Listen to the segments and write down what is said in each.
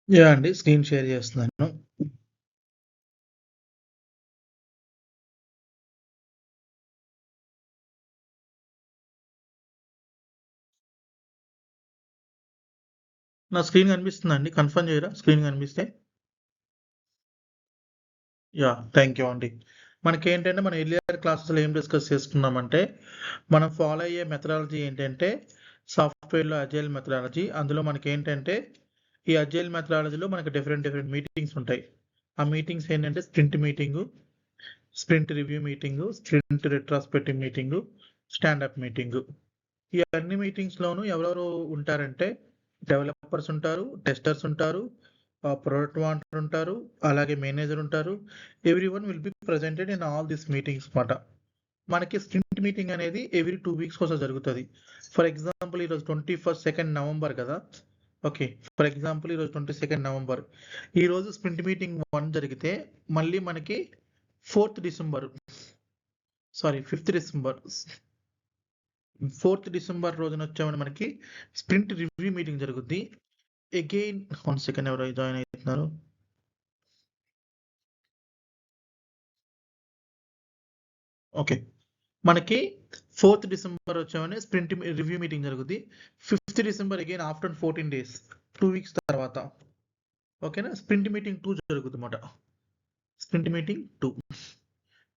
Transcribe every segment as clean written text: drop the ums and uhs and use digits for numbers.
Yeah! అండి. Screen share చేస్తున్నాను. నా స్క్రీన్ కనిపిస్తుందా అండి? కన్ఫర్మ్ చేయరా స్క్రీన్ కనిపిస్తే? యాహ్! థాంక్ యూ అండి. మనకేంటంటే మన ఎర్లియర్ క్లాసెస్‌లో ఏం డిస్కస్ చేసుకున్నామంటే, మనం ఫాలో అయ్యే మెథడాలజీ ఏంటంటే, సాఫ్ట్‌వేర్‌లో అజైల్ మెథడాలజీ. అందులో మనకేంటంటే, ఈ అజైల్ మెథడాలజీలో మనకు డిఫరెంట్ మీటింగ్స్ ఉంటాయి. ఆ మీటింగ్స్ ఏంటంటే sprint meeting, sprint review meeting, sprint retrospective meeting, standup meeting. ఈ అన్ని మీటింగ్స్‌లోనూ ఎవరెవరు ఉంటారంటే, డెవలపర్స్ ఉంటారు, టెస్టర్స్ ఉంటారు, ప్రొడక్ట్ ఓనర్ ఉంటారు, అలాగే మేనేజర్ ఉంటారు. Everyone will be presented in all these meetings మాట. మనకి స్ప్రింట్ మీటింగ్ అనేది ఎవ్రీ 2 వీక్స్‌కి ఒకసారి జరుగుతది. ఫర్ ఎగ్జాంపుల్ ఈరోజు 2 నవంబర్ కదా! ఓకే. ఫర్ ఎగ్జాంపుల్ ఈరోజు 22 నవంబర్. ఈరోజు స్ప్రింట్ మీటింగ్ 1 జరిగితే, మళ్ళీ మనకి 4థ్ డిసెంబర్ సారీ 5థ్ డిసెంబర్ 4థ్ డిసెంబర్ రోజున వచ్చామని మనకి స్ప్రింట్ రివ్యూ మీటింగ్ జరుగుద్ది. అగైన్ 1 సెకండ్ ఎవరో జాయిన్ అయితున్నారు. ఓకే. మనకి 4థ్ డిసెంబర్ వచ్చామని స్ప్రింట్ రివ్యూ మీటింగ్ జరుగుద్ది. 5థ్ December again after 14 days 2 weeks తర్వాత. ఓకేనా? స్ప్రింట్ మీటింగ్ 2 జరుగుద్దన్నమాట. Sprint meeting 2.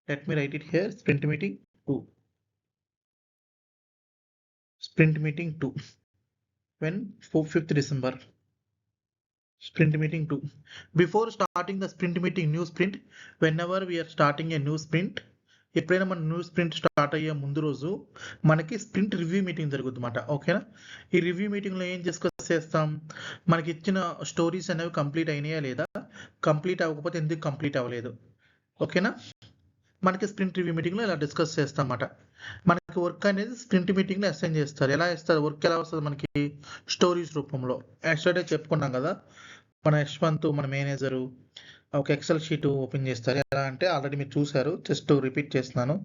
Let me write it here. Sprint meeting 2. Sprint meeting 2. When? 5th December. Sprint meeting 2. Before starting the sprint meeting, new sprint, whenever we are starting a new sprint, ఎప్పుడైనా మన new sprint start అయ్యే ముందు రోజు మనకి sprint review meeting జరుగుతుందన్నమాట. ఓకేనా? ఈ review మీటింగ్లో ఏం డిస్కస్ చేస్తాం, మనకి ఇచ్చిన స్టోరీస్ అనేవి కంప్లీట్ అయినాయా లేదా, కంప్లీట్ అవ్వకపోతే ఎందుకు కంప్లీట్ అవ్వలేదు, ఓకేనా? మనకి స్ప్రింట్ రివ్యూ మీటింగ్లో ఇలా డిస్కస్ చేస్తాం అన్నమాట. మనకి వర్క్ అనేది స్ప్రింట్ మీటింగ్లో అసైన్ చేస్తారు. ఎలా ఇస్తారు వర్క్, ఎలా వస్తుంది మనకి స్టోరీస్ రూపంలో. ఎస్టర్డే చెప్పుకున్నాం కదా, మన యశ్వంత్ మన మేనేజరు ఒక ఎక్సెల్ షీట్ ఓపెన్ చేస్తారు. ఎలా అంటే ఆల్రెడీ మీరు చూసారు, జస్ట్ రిపీట్ చేస్తున్నాను,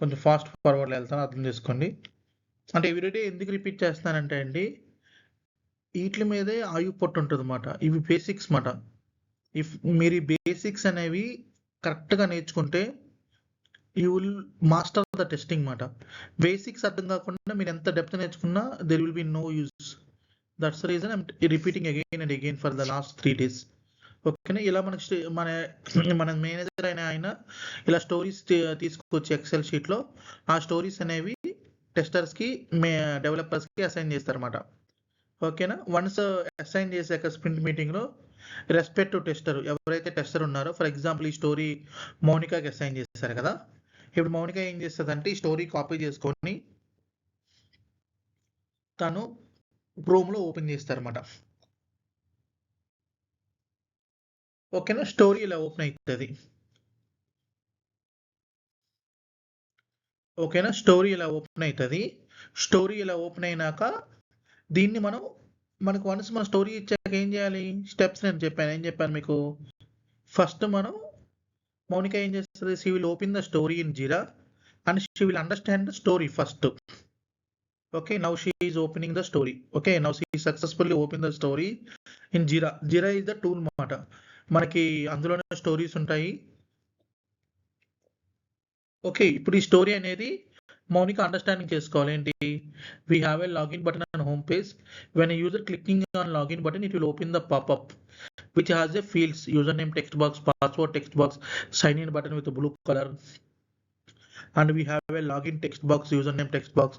కొంచెం ఫాస్ట్ ఫార్వర్డ్లో వెళ్తాను, అర్థం చేసుకోండి. అంటే ఎవ్రీడే ఎందుకు రిపీట్ చేస్తున్నానంటే అండి, వీటి మీదే ఆయు పొట్టు ఉంటుంది అన్నమాట. ఇవి బేసిక్స్ మాట. ఇఫ్ మీరు ఈ బేసిక్స్ అనేవి కరెక్ట్గా నేర్చుకుంటే you will master the testing మాట. బేసిక్స్ అర్థం కాకుండా మీరు ఎంత డెప్త్ నేర్చుకున్నా there will be no use. That's the reason I'm repeating again and again for the last 3 days. ఓకేనా? ఇలా మనకి మన మేనేజర్ అయిన ఆయన ఇలా స్టోరీస్ తీసుకొచ్చి ఎక్సెల్ షీట్లో ఆ స్టోరీస్ అనేవి టెస్టర్స్కి డెవలపర్స్కి అసైన్ చేస్తారన్నమాట. ఓకేనా? వన్స్ అసైన్ చేశాక స్ప్రింట్ మీటింగ్లో రెస్పెక్టివ్ టెస్టర్ ఎవరైతే టెస్టర్ ఉన్నారో, ఫర్ ఎగ్జాంపుల్ ఈ స్టోరీ మౌనికాకి అసైన్ చేశారు కదా, ఇప్పుడు మౌనిక ఏం చేస్తుందంటే ఈ స్టోరీ కాపీ చేసుకొని తను క్రోమ్లో ఓపెన్ చేస్తారన్నమాట. ఓకేనా? స్టోరీ ఇలా ఓపెన్ అవుతుంది. ఓకేనా? స్టోరీ ఇలా ఓపెన్ అవుతుంది. స్టోరీ ఇలా ఓపెన్ అయినాక దీన్ని మనకు వన్స్ మన స్టోరీ ఇచ్చాక ఏం చేయాలి, స్టెప్స్ నేను చెప్పాను. ఏం చెప్పాను మీకు, ఫస్ట్ మౌనిక ఏం చేస్తుంది, she will open the story in jeera and she will understand the story first. Okay, now she is opening the story. Okay, now she successfully open the story in jeera. Jeera is the tool అన్నమాట. మనకి అందులోనే stories ఉంటాయి. Okay, ఇప్పుడు ఈ story అనేది Mounika understanding చేసుకోవాలి. ఏంటి, we have a login button on home page. When user clicking on login button it will open the popup which has a fields username text box, password text box, sign in button with a blue color, and we have a login text box, username text box.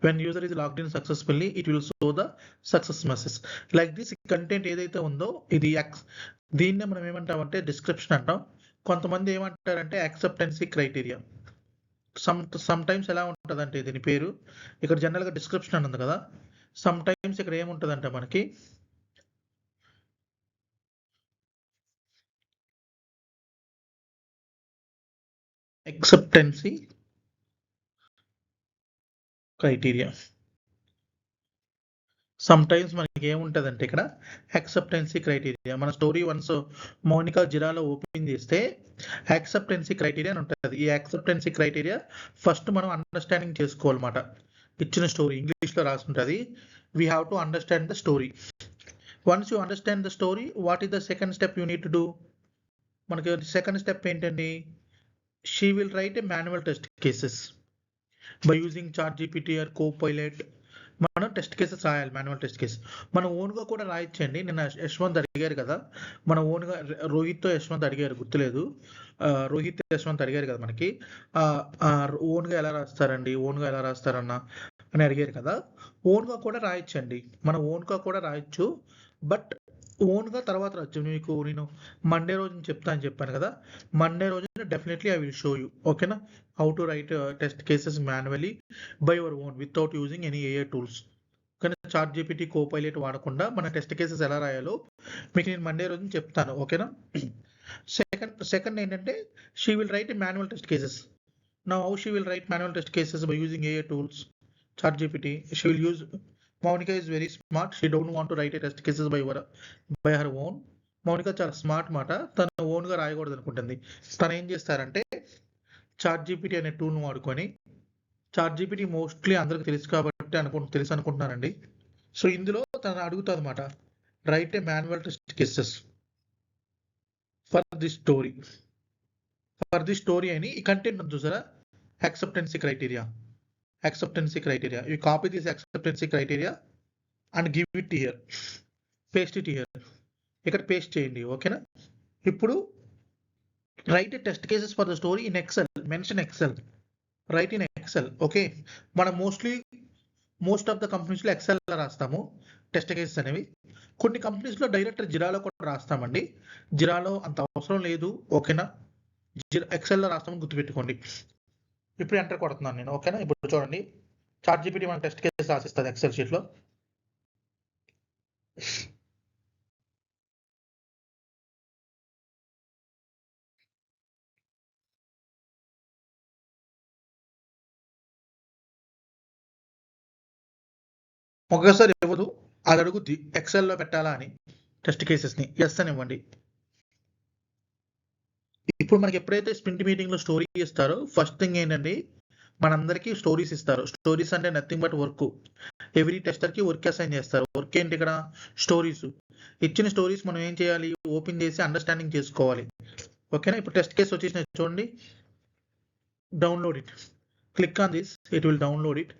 When user is logged in successfully it will show the success message. Like this content ఏదైతే ఉందో ఇది దీన్నే మనం ఏమంటామంటే description అంటాం. కొంతమంది ఏమంటారంటే acceptancy criteria. Some times ఎలా ఉంటుందంటే దీని పేరు, ఇక్కడ జనరల్గా డిస్క్రిప్షన్ అని ఉంది కదా, సమ్ టైమ్స్ ఇక్కడ ఏముంటుందంటే మనకి యాక్సెప్టెన్సీ క్రైటీరియా. సమ్ టైమ్స్ మనకి ఏముంటుందంటే ఇక్కడ యాక్సెప్టెన్సీ క్రైటీరియా. మన స్టోరీ వన్స్ మౌనిక జిరాలో ఓపెన్ చేస్తే యాక్సెప్టెన్సీ క్రైటీరియా అని ఉంటుంది. ఈ యాక్సెప్టెన్సీ క్రైటీరియా ఫస్ట్ మనం అండర్స్టాండింగ్ చేసుకోవాలన్నమాట. ఇచ్చిన స్టోరీ ఇంగ్లీష్లో రాసి ఉంటుంది, we have to understand the story. Once you understand the story, what is the second step you need to do? మనకి సెకండ్ స్టెప్ ఏంటండి? She will write a manual test cases by using ChatGPT or Copilot. మనం test cases రాయాలి, manual test case. మనం ఓన్గా కూడా రాయొచ్చండి. నిన్న యశ్వంత్ అడిగారు కదా, మన ఓన్గా రోహిత్తో యశ్వంత్ అడిగారు, గుర్తులేదు. రోహిత్ యశ్వంత్ అడిగారు కదా మనకి, ఓన్గా ఎలా రాస్తారండి, ఓన్గా ఎలా రాస్తారన్న అని అడిగారు కదా. ఓన్గా కూడా రాయొచ్చండి, మనం ఓన్గా కూడా రాయొచ్చు. బట్ ఓన్గా తర్వాత రాయొచ్చు. మీకు నేను మండే రోజు చెప్తాను చెప్పాను కదా, మండే రోజు definitely I will show you. ఓకేనా, how to write test cases manually by your own without using any AI tools. కానీ చాట్ జీపీటీ, కోపైలట్ వాడకుండా మన టెస్ట్ కేసెస్ ఎలా రాయాలో మీకు నేను మండే రోజు చెప్తాను. ఓకేనా. సెకండ్ ఏంటంటే, she will write manual test cases. Now how she will write manual test cases by using AI tools, ChatGPT. She will use, Monica is very smart. She don't want to write a test cases by her own. Mounika చాలా smart మాట, తను ఓన్గా రాయకూడదు అనుకుంటుంది. తను ఏం చేస్తారంటే, chat GPT అనే టూల్ను వాడుకొని, చాట్ జీపీటీ మోస్ట్లీ అందరికి తెలుసు కాబట్టి తెలుసు అనుకుంటున్నానండి. సో ఇందులో తను అడుగుతుంది అనమాట, right a manual test cases for the story. For the story అని ఈ కంటెంట్ ఉంది చూసారా, acceptancy criteria. You copy this acceptance criteria and give it here. Paste it here. ఇక్కడ పేస్ట్ చేయండి. ఓకేనా. ఇప్పుడు write test cases for the story in Excel. Mention Excel. Write in Excel. Okay, మనం most of the కంపెనీస్లో ఎక్సెల్లో రాస్తాము test cases అనేవి. కొన్ని కంపెనీస్లో డైరెక్ట్ జిరాలో కూడా రాస్తామండి. జిరాలో అంత అవసరం లేదు. ఓకేనా, ఎక్సెల్లో రాస్తామని గుర్తుపెట్టుకోండి. ఇప్పుడు ఎంటర్ కొడుతున్నాను నేను. ఓకేనా, ఇప్పుడు చూడండి, చాట్ జీపీటీ మన టెస్ట్ కేసెస్ రాసిస్తుంది ఎక్సెల్ షీట్లో. ఒకేసారి ఇవ్వదు, అది అడుగుద్ది ఎక్సెల్లో పెట్టాలా అని. టెస్ట్ కేసెస్ని ఎస్ అని ఇవ్వండి. ఇప్పుడు మనకి ఎప్పుడైతే స్ప్రింట్ మీటింగ్లో స్టోరీ ఇస్తారో, ఫస్ట్ థింగ్ ఏంటంటే, మనందరికీ స్టోరీస్ ఇస్తారు. స్టోరీస్ అంటే నథింగ్ బట్ వర్క్. ఎవ్రీ టెస్టర్కి వర్క్ అసైన్ చేస్తారు. వర్క్ ఏంటి ఇక్కడ? స్టోరీస్. ఇచ్చిన స్టోరీస్ మనం ఏం చేయాలి? ఓపెన్ చేసి అండర్స్టాండింగ్ చేసుకోవాలి. ఓకేనా. ఇప్పుడు టెస్ట్ కేసు వచ్చేసిన చూడండి, download it. Click on this, it will download it.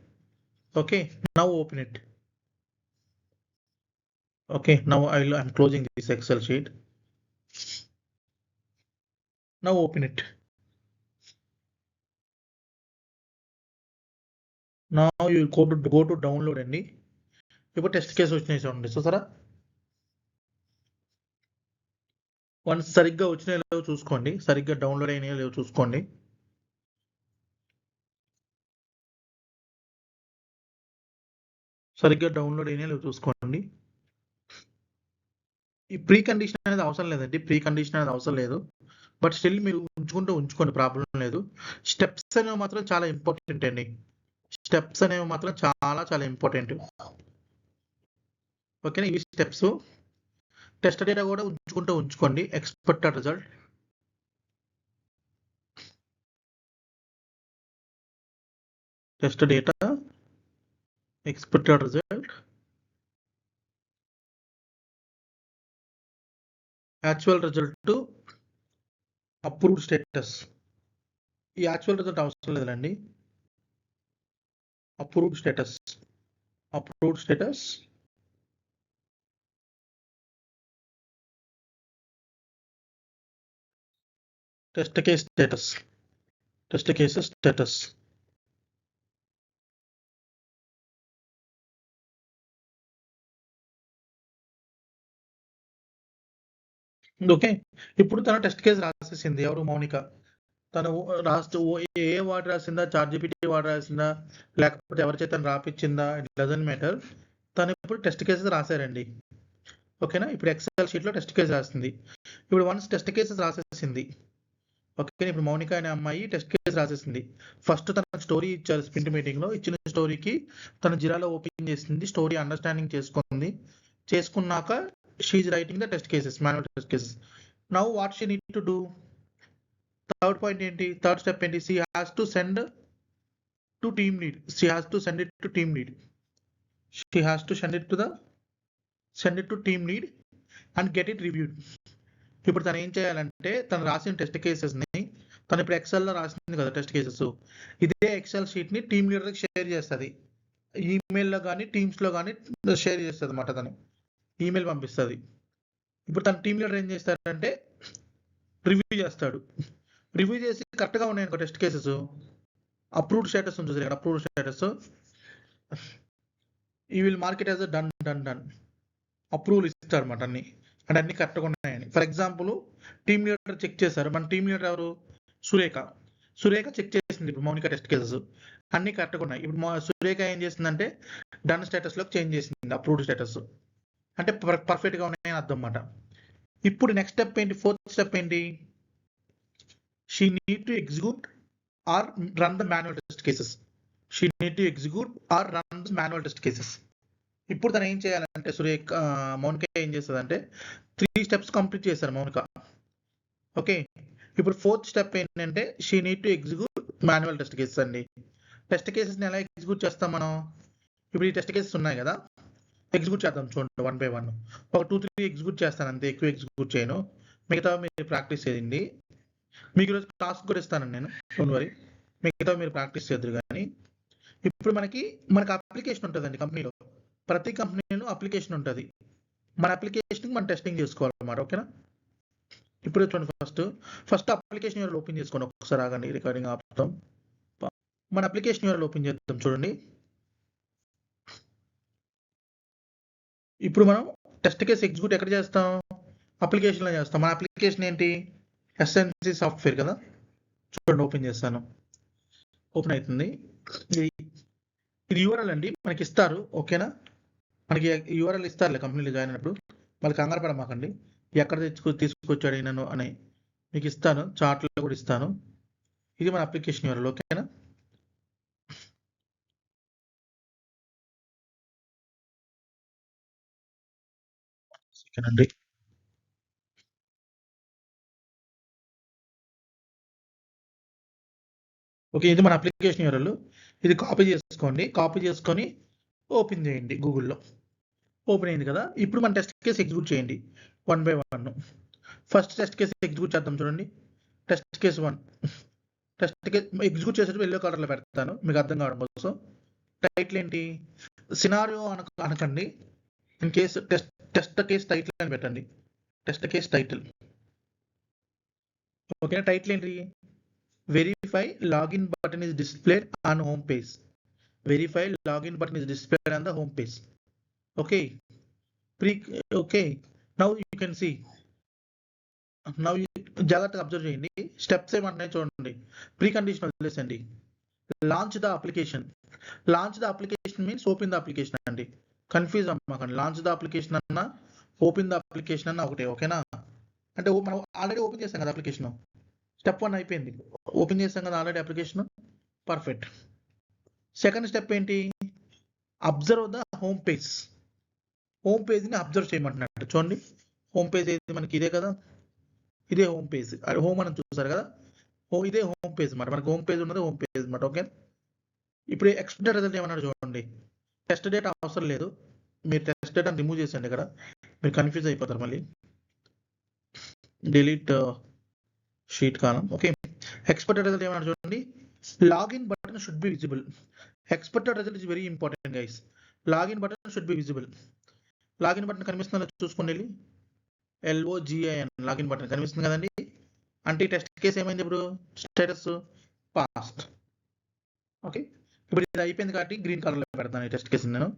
Okay, now open it. Okay, now I'm closing this Excel sheet. Now open it. Now you go to download అండి. ఇప్పుడు test case వచ్చినాయి చూడండి, చూసారా. Once సరిగ్గా వచ్చినాయో లేవో చూసుకోండి, సరిగ్గా డౌన్లోడ్ అయినాయో లేవో చూసుకోండి. సరిగ్గా డౌన్లోడ్ అయినాయో లేవో చూసుకోండి. ఈ ప్రీ కండిషన్ అనేది అవసరం లేదండి, ప్రీ కండిషన్ అనేది అవసరం లేదు. బట్ స్టిల్ మీరు ఉంచుకోండి, ప్రాబ్లం లేదు. స్టెప్స్ అనేవి మాత్రం చాలా ఇంపార్టెంట్ అండి. స్టెప్స్ అనేవి మాత్రం చాలా చాలా ఇంపార్టెంట్. ఓకేనా, ఇవి స్టెప్స్. టెస్ట్ డేటా కూడా ఉంచుకోండి. Expected result, test data, expected result, actual result, approved status. ఈ యాక్చువల్ రిజల్ట్ అవసరం లేదండి. Approved status, test cases status. Okay, ఇప్పుడు తన టెస్ట్ కేసు రాసేసింది. ఎవరు? మౌనిక. తను రాస్తూ ఏ వాడు రాసిందా, చాట్ జీపీటీ వాడు రాసిందా, లేకపోతే ఎవరి చేత రాపిచ్చిందా, ఇట్ డజంట్ మ్యాటర్. తను ఇప్పుడు టెస్ట్ కేసెస్ రాశారండి. ఓకేనా, ఇప్పుడు ఎక్సెల్ షీట్లో టెస్ట్ కేసు రాసింది. ఇప్పుడు వన్స్ టెస్ట్ కేసెస్ రాసేసింది. ఓకే, ఇప్పుడు మౌనిక అనే అమ్మాయి టెస్ట్ కేసు రాసేసింది. ఫస్ట్ తన స్టోరీ ఇచ్చారు స్ప్రింట్ మీటింగ్లో. ఇచ్చిన స్టోరీకి తన జిరాలో ఓపెన్ చేసింది, స్టోరీ అండర్స్టాండింగ్ చేసుకున్నాక she writing the test cases, manual test cases. Now what she need to do? Third point ఏంటి? థర్డ్ స్టెప్ ఏంటి? She has to send to team lead. She has to send it to the send it to team lead and get it reviewed. ఇప్పుడు తను ఏం చేయాలంటే తను రాసిన test కేసెస్ని తను ఇప్పుడు ఎక్సెల్లో రాసింది కదా టెస్ట్ కేసెస్, ఇదే ఎక్సెల్ షీట్ని టీమ్ లీడర్కి షేర్ చేస్తుంది. ఈమెయిల్లో కానీ టీమ్స్లో కానీ షేర్ చేస్తుంది అన్నమాట. తను ఈమెయిల్ పంపిస్తుంది. ఇప్పుడు తన టీమ్ లీడర్ ఏం చేస్తాడంటే రివ్యూ చేస్తాడు. రివ్యూ చేసి కరెక్ట్గా ఉన్నాయి టెస్ట్ కేసెస్, అప్రూవ్డ్ స్టేటస్ ఉంటుంది ఇక్కడ, అప్రూవ్డ్ స్టేటస్ ఈ will mark it as done done done approval ఇస్తాడు అనమాట అన్ని, అంటే అన్ని కరెక్ట్గా ఉన్నాయని. For example team leader check చేశారు, మన టీమ్ లీడర్ ఎవరు, సురేఖ చెక్ చేసింది ఇప్పుడు మౌనిక టెస్ట్ కేసెస్ అన్ని కరెక్ట్గా ఉన్నాయి. ఇప్పుడు సురేఖ ఏం చేసిందంటే డన్ స్టేటస్లోకి చేంజ్ చేసింది, అప్రూవ్డ్ స్టేటస్ అంటే పర్ఫెక్ట్గా ఉన్నాయని అర్థం అన్నమాట. ఇప్పుడు నెక్స్ట్ స్టెప్ ఏంటి, ఫోర్త్ స్టెప్ ఏంటి, she need to execute or run the manual test cases. She need to execute or run the manual test cases. ఇప్పుడు తను ఏం చేయాలంటే మౌనిక ఏం చేస్తుందంటే 3 స్టెప్స్ కంప్లీట్ చేశారు మౌనిక. ఓకే, ఇప్పుడు ఫోర్త్ స్టెప్ ఏంటంటే she need to execute manual test cases అండి. టెస్ట్ కేసెస్ని ఎలా ఎగ్జిక్యూట్ చేస్తాం మనం, ఇప్పుడు ఈ టెస్ట్ కేసెస్ ఉన్నాయి కదా, ఎగ్జిక్యూట్ చేద్దాం చూడండి 1 by 1. ఒక 2-3 ఎగ్జిక్యూట్ చేస్తాను అంతే, ఎక్కువ ఎగ్జిక్యూట్ చేయను. మిగతా మీరు ప్రాక్టీస్ చేయండి. మీకు ఈరోజు టాస్క్ కూడా ఇస్తానండి నేను, డోంట్ వరీ. మిగతా మీరు ప్రాక్టీస్ చేద్దరు. కానీ ఇప్పుడు మనకి అప్లికేషన్ ఉంటుందండి కంపెనీలో, ప్రతి కంపెనీలో అప్లికేషన్ ఉంటుంది. మన అప్లికేషన్కి మనం టెస్టింగ్ చేసుకోవాలన్నమాట. ఓకేనా, ఇప్పుడు చూడండి ఫస్ట్ అప్లికేషన్ యూఆర్ఎల్ ఓపెన్ చేసుకోండి. ఒకసారి ఆగండి, రికార్డింగ్ ఆపుతాం. మన అప్లికేషన్ యూఆర్ఎల్ ఓపెన్ చేద్దాం చూడండి. ఇప్పుడు మనం టెస్ట్ కేసు ఎగ్జిక్యూట్ ఎక్కడ చేస్తాం, అప్లికేషన్లో చేస్తాం. మన అప్లికేషన్ ఏంటి, ఎస్ఎన్సి సాఫ్ట్వేర్ కదా. చూడండి ఓపెన్ చేస్తాను, ఓపెన్ అవుతుంది. ఇది యూఆర్ఎల్ అండి, మనకి ఇస్తారు. ఓకేనా, మనకి యూఆర్ఎల్ ఇస్తారులే కంపెనీలో జాయిన్ అయినప్పుడు, మళ్ళీ కంగారు పడమాకండి ఎక్కడ తీసుకొచ్చాడు నన్ను అని. మీకు ఇస్తాను, చార్ట్లో కూడా ఇస్తాను. ఇది మన అప్లికేషన్ యూఆర్ఎల్. ఓకేనా, అండి. ఓకే, ఇది మన అప్లికేషన్ యూఆర్ఎల్. ఇది కాపీ చేసుకొని ఓపెన్ చేయండి గూగుల్లో. ఓపెన్ అయింది కదా, ఇప్పుడు మన టెస్ట్ కేసు ఎగ్జిక్యూట్ చేయండి 1 by 1. First test case execute చేద్దాం చూడండి. Test case 1 test case execute చేసేటప్పుడు ఎల్లో కలర్లో పెడతాను మీకు అర్థం కావడం కోసం. టైటిల్ ఏంటి, సినారియో అనకండి, in case test case title అని పెట్టండి. Test case title. ఓకేనా, టైటిల్ ఏంటి, verify login button is displayed on home page. Verify login button is displayed on the home page. Okay, now you can see. Now జాగ్రత్తగా observe చేయండి, steps ఏమంటున్నాయి చూడండి. Precondition వదిలేసండి. Launch the application means open the application అండి. Confuse అమ్మకండి, launch the application అన్న open the application అన్న ఒకటే. ఓకేనా, అంటే మనం ఆల్రెడీ ఓపెన్ చేస్తాం కదా అప్లికేషన్. స్టెప్ 1 అయిపోయింది, ఓపెన్ చేస్తాం కదా already application, perfect. Second step ఏంటి, అబ్జర్వ్ ద హోమ్ పేజ్ని అబ్జర్వ్ చేయమంటున్నట్టు. చూడండి హోమ్ పేజ్ ఏది మనకి, ఇదే కదా, ఇదే హోమ్ పేజ్. హోమ్ అని చూసారు కదా, ఇదే హోమ్ పేజ్ అన్నమాట. మనకి హోమ్ పేజ్ ఉన్నది హోమ్ పేజ్ అన్నమాట. ఓకే, ఇప్పుడు ఎక్స్పెక్టెడ్ రిజల్ట్ ఏమన్నాడు చూడండి. టెస్ట్ డేటా అవసరం లేదు, మీరు టెస్ట్ డేటాని రిమూవ్ చేసండి. ఇక్కడ మీరు కన్ఫ్యూజ్ అయిపోతారు మళ్ళీ. డిలీట్ షీట్ కాలం. ఓకే, ఎక్స్పెక్టెడ్ రిజల్ట్ ఏమన్నా చూడండి, login button should B visible. Expected result is very important guys. Login button should B visible. Login button కనిపిస్తుందో చూసుకోండి, వెళ్ళి LOGIN లాగిన్ బటన్ కనిపిస్తుంది కదండి. అంటే ఈ టెస్ట్ కేసు ఏమైంది, ఇప్పుడు స్టేటస్ పాస్ట్. ఓకే, ఇప్పుడు ఇది అయిపోయింది కాబట్టి గ్రీన్ కలర్లో పెడతాను ఈ టెస్ట్ కేసుని. నేను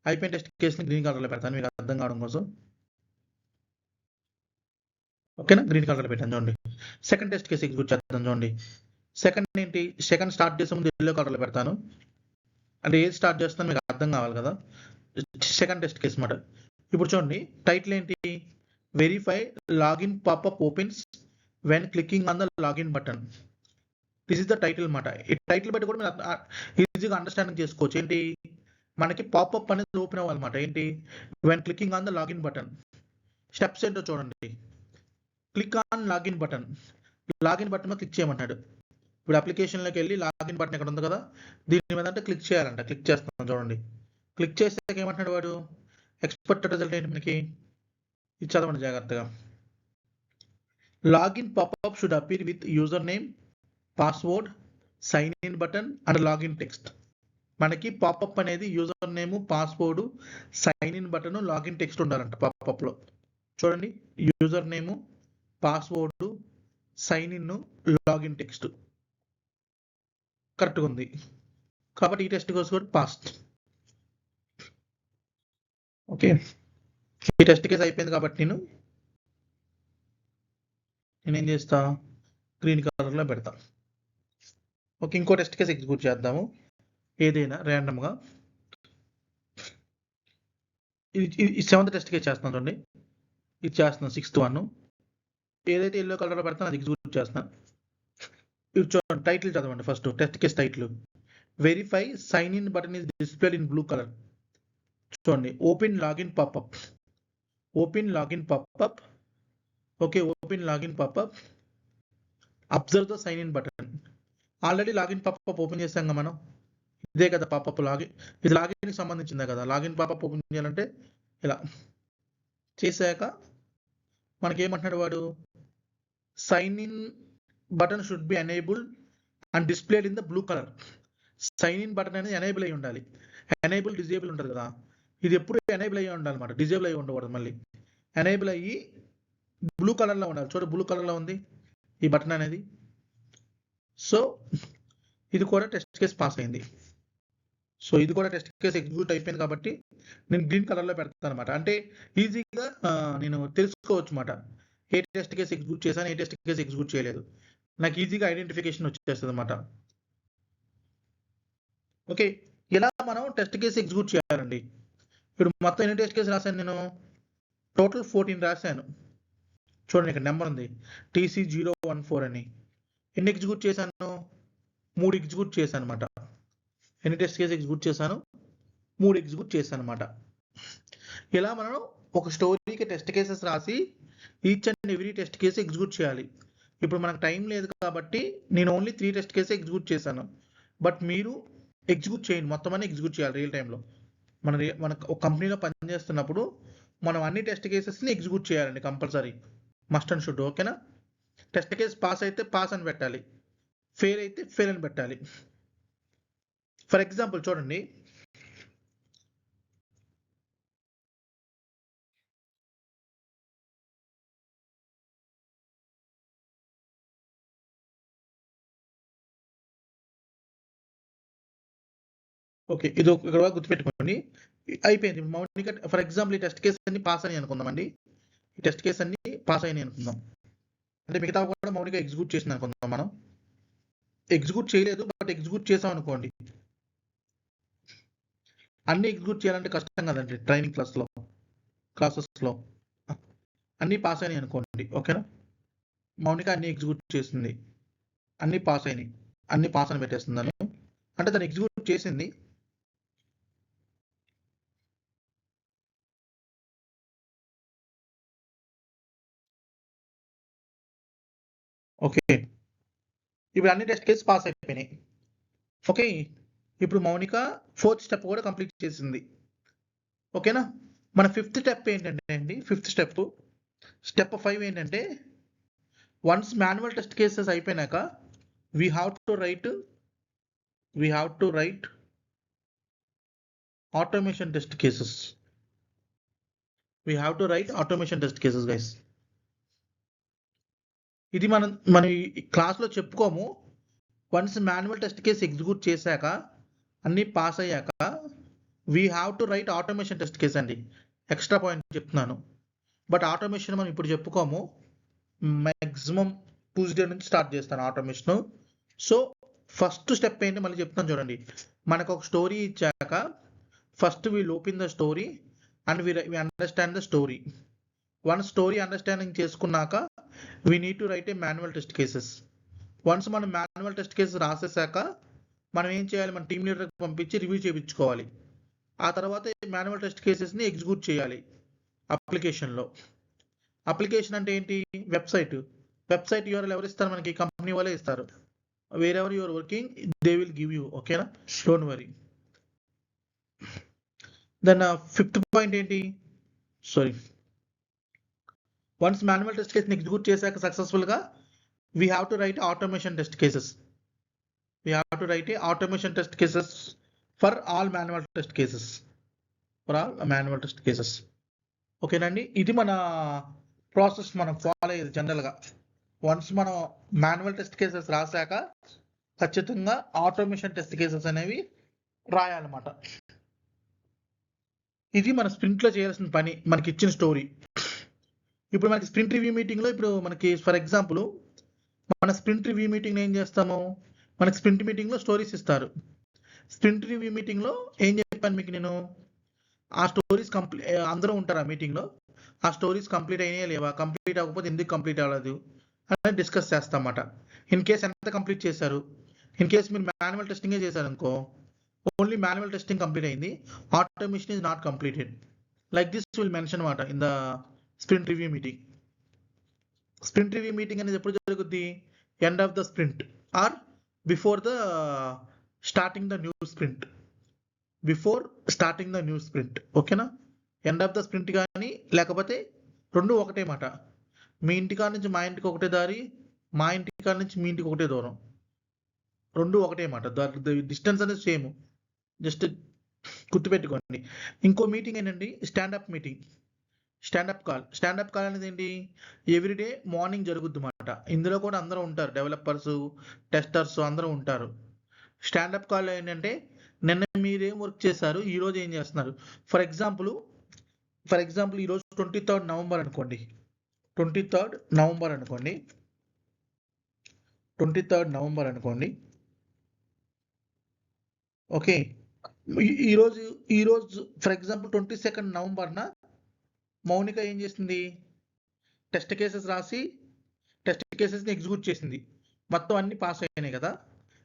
అయిపోయిన టెస్ట్ కేసుని గ్రీన్ కలర్లో పెడతాను మీకు అర్థం కావడం కోసం. ఓకేనా, గ్రీన్ కలర్లో పెట్టాను చూడండి. సెకండ్ టెస్ట్ కేసు ఎగ్జిక్యూట్ చేద్దాం చూడండి. సెకండ్ ఏంటి, సెకండ్ స్టార్ట్ చేసే ముందు ఎల్లో కలర్లో పెడతాను, అంటే ఏది స్టార్ట్ చేస్తాను మీకు అర్థం కావాలి కదా. సెకండ్ టెస్ట్ కేసు మాట. ఇప్పుడు చూడండి టైటిల్ ఏంటి, verify login popup opens when clicking on the login button. This is the title మాట. ఈ టైటిల్ బట్టి కూడా మీరు ఈజీగా అండర్స్టాండింగ్ చేసుకోవచ్చు. ఏంటి, మనకి పాపప్ అనేది ఓపెన్ అవ్వాలన్నమాట. ఏంటి, when clicking on the login button. Steps ఏంటో చూడండి. క్లిక్ ఆన్ లాగిన్ బటన్ మీద క్లిక్ చేయమంటాడు. ఇప్పుడు అప్లికేషన్లోకి వెళ్ళి లాగిన్ బటన్ ఎక్కడ ఉంది కదా, దీని మీద అంటే క్లిక్ చేయాలంట. క్లిక్ చేస్తున్నాం చూడండి. క్లిక్ చేసాక ఏమంటున్నాడు వాడు, ఎక్స్పెక్టెడ్ రిజల్ట్ ఏంటి మనకి? ఇది చదవండి జాగ్రత్తగా. Login popup should appear with user name, password, sign in button and login text. మనకి పాపప్ అనేది user name, password, sign in button, login text ఉండాలంట పాపప్లో. చూడండి, user name, password, sign in, login text కరెక్ట్గా ఉంది. కాబట్టి ఈ టెస్ట్ కోర్స్ పాస్. ఓకే, ఈ టెస్ట్ కేసు అయిపోయింది కాబట్టి నేనేం చేస్తా, గ్రీన్ కలర్లో పెడతా. ఓకే, ఇంకో టెస్ట్ కేసు ఎగ్జిక్యూట్ చేద్దాము, ఏదైనా ర్యాండమ్గా. ఇది 7th టెస్ట్ కేసు చేస్తున్నాను చూడండి. ఇది చేస్తున్నాను 6th 1. ఏదైతే ఎల్లో కలర్లో పెడతాను అది ఎగ్జిక్యూట్ చేస్తాను. ఇది చూడండి, టైటిల్ చదవండి first. Test case title verify sign in button is displayed in blue colour. చూడండి, open login popup, open login popup. Okay, open login popup, observe the sign in button. Already login popup open చేసాం కదా మనం, ఇదే కదా popup. Login, ఇది లాగిన్కి సంబంధించిందే కదా. Login popup open చేయాలంటే ఇలా చేశాక మనకేమంటున్నాడు వాడు, sign in button should be enabled and displayed in the blue colour. Sign in button అనేది ఎనేబుల్ అయ్యి ఉండాలి. ఎనేబుల్ డిజేబుల్ ఉంటుంది కదా, ఇది ఎప్పుడు ఎనేబుల్ అయ్యి ఉండాలి అన్నమాట, డిజేబుల్ అయ్యి ఉండకూడదు. మళ్ళీ ఎనేబుల్ అయ్యి బ్లూ కలర్లో ఉండాలి. చూడు, బ్లూ కలర్లో ఉంది ఈ బటన్ అనేది. సో ఇది కూడా టెస్ట్ కేసు పాస్ అయింది. సో ఇది కూడా టెస్ట్ కేసు ఎగ్జిక్యూట్ అయిపోయింది కాబట్టి నేను గ్రీన్ కలర్లో పెడతాను అనమాట. అంటే ఈజీగా నేను తెలుసుకోవచ్చు అన్నమాట, ఏ టెస్ట్ కేసు ఎగ్జిక్యూట్ చేశాను, ఏ టెస్ట్ కేసు ఎగ్జిక్యూట్ చేయలేదు. నాకు ఈజీగా ఐడెంటిఫికేషన్ వచ్చేస్తుంది అనమాట. ఓకే, ఇలా మనం టెస్ట్ కేసు ఎగ్జిక్యూట్ చేయాలండి. ఇప్పుడు మొత్తం ఎన్ని టెస్ట్ కేసు రాశాను నేను? టోటల్ 14 రాశాను. చూడండి, ఇక్కడ నెంబర్ ఉంది TC014 అని. ఎన్ని ఎగ్జిక్యూట్ చేశాను? 3 ఎగ్జిక్యూట్ చేశాను అనమాట. ఎన్ని టెస్ట్ కేసు ఎగ్జిక్యూట్ చేశాను? 3 ఎగ్జిక్యూట్ చేశాను అనమాట. ఇలా మనం ఒక స్టోరీకి టెస్ట్ కేసెస్ రాసి each and every test case execute చేయాలి. ఇప్పుడు మనకు టైం లేదు కాబట్టి నేను ఓన్లీ 3 టెస్ట్ కేసు ఎగ్జిక్యూట్ చేశాను. బట్ మీరు ఎగ్జిక్యూట్ చేయండి, మొత్తం అన్ని ఎగ్జిక్యూట్ చేయాలి రియల్ టైంలో. మన ఒక కంపెనీలో పనిచేస్తున్నప్పుడు మనం అన్ని టెస్ట్ కేసెస్ని ఎగ్జిక్యూట్ చేయాలండి కంపల్సరీ, మస్ట్ అండ్ షుడ్. ఓకేనా? టెస్ట్ కేసు పాస్ అయితే పాస్ అని పెట్టాలి, ఫెయిల్ అయితే ఫెయిల్ అని పెట్టాలి. ఫర్ ఎగ్జాంపుల్ చూడండి, ఓకే, ఇది ఇక్కడ గుర్తుపెట్టుకోండి. అయిపోయింది మౌనిక. ఫర్ ఎగ్జాంపుల్ ఈ టెస్ట్ కేసు అన్ని పాస్ అని అనుకుందామండి. ఈ టెస్ట్ కేసు అన్ని పాస్ అయినాయి అనుకుందాం. అంటే మిగతా కూడా మౌనిక ఎగ్జిక్యూట్ చేసింది అనుకుందాం. మనం ఎగ్జిక్యూట్ చేయలేదు, బట్ ఎగ్జిక్యూట్ చేసాం అనుకోండి. అన్ని ఎగ్జిక్యూట్ చేయాలంటే కష్టం కదండి ట్రైనింగ్ క్లాసెస్లో. అన్నీ పాస్ అయినాయి అనుకోండి. ఓకేనా? మౌనిక అన్ని ఎగ్జిక్యూట్ చేసింది, అన్ని పాస్ అయినాయి, అన్ని పాస్ అని పెట్టేస్తున్నాను. అంటే తను ఎగ్జిక్యూట్ చేసింది. ఓకే, ఇప్పుడు అన్ని టెస్ట్ కేసు పాస్ అయిపోయినాయి. ఓకే, ఇప్పుడు మౌనిక 4th స్టెప్ కూడా కంప్లీట్ చేసింది. ఓకేనా? మన 5th స్టెప్ ఏంటంటే అండి, 5th స్టెప్ 5 ఏంటంటే, వన్స్ మాన్యువల్ టెస్ట్ కేసెస్ అయిపోయినాక we have to write automation test cases. We have to write automation test cases, guys. ఇది మన క్లాస్లో చెప్పుకోము. Once manual test case execute చేశాక అన్నీ పాస్ అయ్యాక we have to write automation test case అండి. Extra point చెప్తున్నాను. బట్ ఆటోమేషన్ మనం ఇప్పుడు చెప్పుకోము, మ్యాక్సిమం ట్యూస్డే నుంచి స్టార్ట్ చేస్తాను ఆటోమేషన్. సో ఫస్ట్ స్టెప్ ఏంటి మళ్ళీ చెప్తాను చూడండి. మనకు ఒక స్టోరీ ఇచ్చాక first we'll open the story and we understand the story. One story understanding చేసుకున్నాక we need to write a manual test cases. Once మనం మాన్యువల్ టెస్ట్ కేసెస్ రాసేసాక మనం ఏం చేయాలి, మన టీమ్ లీడర్కి పంపించి రివ్యూ చేయించుకోవాలి. ఆ తర్వాత మాన్యువల్ టెస్ట్ కేసెస్ని ఎగ్జిక్యూట్ చేయాలి అప్లికేషన్లో. అప్లికేషన్ అంటే ఏంటి? వెబ్సైట్ యూఆర్ఎల్ ఎవరు ఇస్తారు మనకి? కంపెనీ వాళ్ళే ఇస్తారు. Wherever you are working they will give you. ఓకేనా? Don't worry. Then fifth point ఏంటి, సారీ, వన్స్ మాన్యువల్ టెస్ట్ కేసుని ఎగ్జిక్యూట్ చేశాక సక్సెస్ఫుల్గా we have to write automation test cases. We have to write a automation test cases for all manual test cases. For all manual test cases. ఓకేనండి, ఇది మన process మనం follow అయ్యేది జనరల్గా. Once మనం మాన్యువల్ టెస్ట్ కేసెస్ రాశాక ఖచ్చితంగా automation test cases అనేవి రాయాలన్నమాట. ఇది మన స్ప్రింట్లో చేయాల్సిన పని, మనకి ఇచ్చిన స్టోరీ. ఇప్పుడు మనకి స్ప్రింట్ రివ్యూ మీటింగ్లో ఇప్పుడు మనకి ఫర్ ఎగ్జాంపుల్ మన స్ప్రింట్ రివ్యూ మీటింగ్ ఏం చేస్తాము, మనకి స్ప్రింట్ మీటింగ్లో స్టోరీస్ ఇస్తారు. స్ప్రింట్ రివ్యూ మీటింగ్లో ఏం చెప్పాను మీకు నేను, ఆ స్టోరీస్ అందరూ ఉంటారు ఆ మీటింగ్లో, ఆ స్టోరీస్ కంప్లీట్ అయినాయా లేవా, కంప్లీట్ అవ్వకపోతే ఎందుకు కంప్లీట్ అవ్వలేదు అనేది డిస్కస్ చేస్తామన్నమాట. ఇన్ కేస్ ఎంత కంప్లీట్ చేశారు, ఇన్ కేస్ మీరు మాన్యువల్ టెస్టింగే చేశారు అనుకో, ఓన్లీ మాన్యువల్ టెస్టింగ్ కంప్లీట్ అయింది, automation is not completed, like this will mention అన్నమాట in the sprint review meeting. Sprint review meeting అనేది ఎప్పుడు జరుగుద్ది, end of the sprint or before the starting the new sprint, before starting the new sprint. ఓకేనా, end of the sprint కానీ లేకపోతే రెండు ఒకటే మాట. మీ ఇంటికాడ నుంచి మా ఇంటికి ఒకటే దారి, మా ఇంటికాడ నుంచి మీ ఇంటికి ఒకటే దూరం, రెండు ఒకటే మాట, డిస్టెన్స్ అనేది సేమ్, జస్ట్ గుర్తుపెట్టుకోండి. ఇంకో మీటింగ్ ఏంటండి, standup meeting, standup call. Standup call అనేది ఏంటి, ఎవ్రీడే మార్నింగ్ జరుగుద్ది అన్నమాట. ఇందులో కూడా అందరూ ఉంటారు, డెవలపర్స్, టెస్టర్స్ అందరూ ఉంటారు. స్టాండప్ కాల్ ఏంటంటే నిన్న మీరేం వర్క్ చేశారు, ఈరోజు ఏం చేస్తున్నారు. ఫర్ ఎగ్జాంపుల్ ఈరోజు 23rd నవంబర్ అనుకోండి, 23rd నవంబర్ అనుకోండి, 23rd నవంబర్ అనుకోండి. ఓకే, ఈరోజు ఫర్ ఎగ్జాంపుల్ 22nd నవంబర్న మౌనిక ఏం చేసింది, టెస్ట్ కేసెస్ రాసి టెస్ట్ కేసెస్ని ఎగ్జిక్యూట్ చేసింది, మొత్తం అన్ని పాస్ అయినాయి కదా.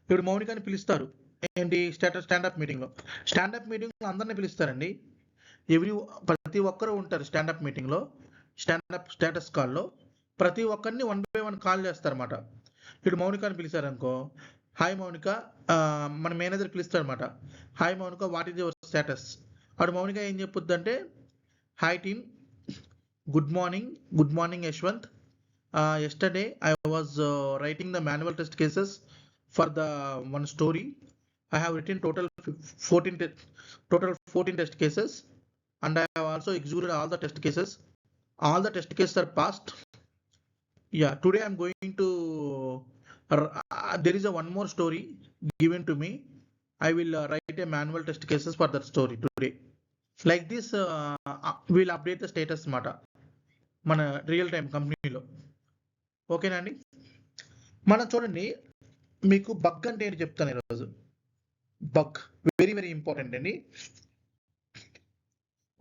ఇప్పుడు మౌనికని పిలుస్తారు ఏంటి, స్టాండప్ మీటింగ్లో. స్టాండప్ మీటింగ్లో అందరిని పిలుస్తారండి, ప్రతి ఒక్కరూ ఉంటారు స్టాండప్ మీటింగ్లో. స్టేటస్ కాల్లో ప్రతి ఒక్కరిని 1 by 1 కాల్ చేస్తారన్నమాట. ఇప్పుడు మౌనికని పిలిచారనుకో, హాయ్ మౌనిక, మన మేనేజర్ పిలుస్తారన్నమాట, hi Mounika what is your status. అప్పుడు మౌనిక ఏం చెప్పుద్ది అంటే, hi team, good morning Yashwanth, yesterday I was writing the manual test cases for the one story. I have written total 14 test cases, and I have also executed all the test cases. All the test cases are passed. Yeah, today I'm going to there is a one more story given to me. I will write a manual test cases for that story today. Like this we'll update the status మాట మన real time కంపెనీలో. ఓకేనా అండి, మనం చూడండి, మీకు bug అంటే ఏంటి చెప్తాను ఈరోజు. బగ్ వెరీ వెరీ ఇంపార్టెంట్ అండి.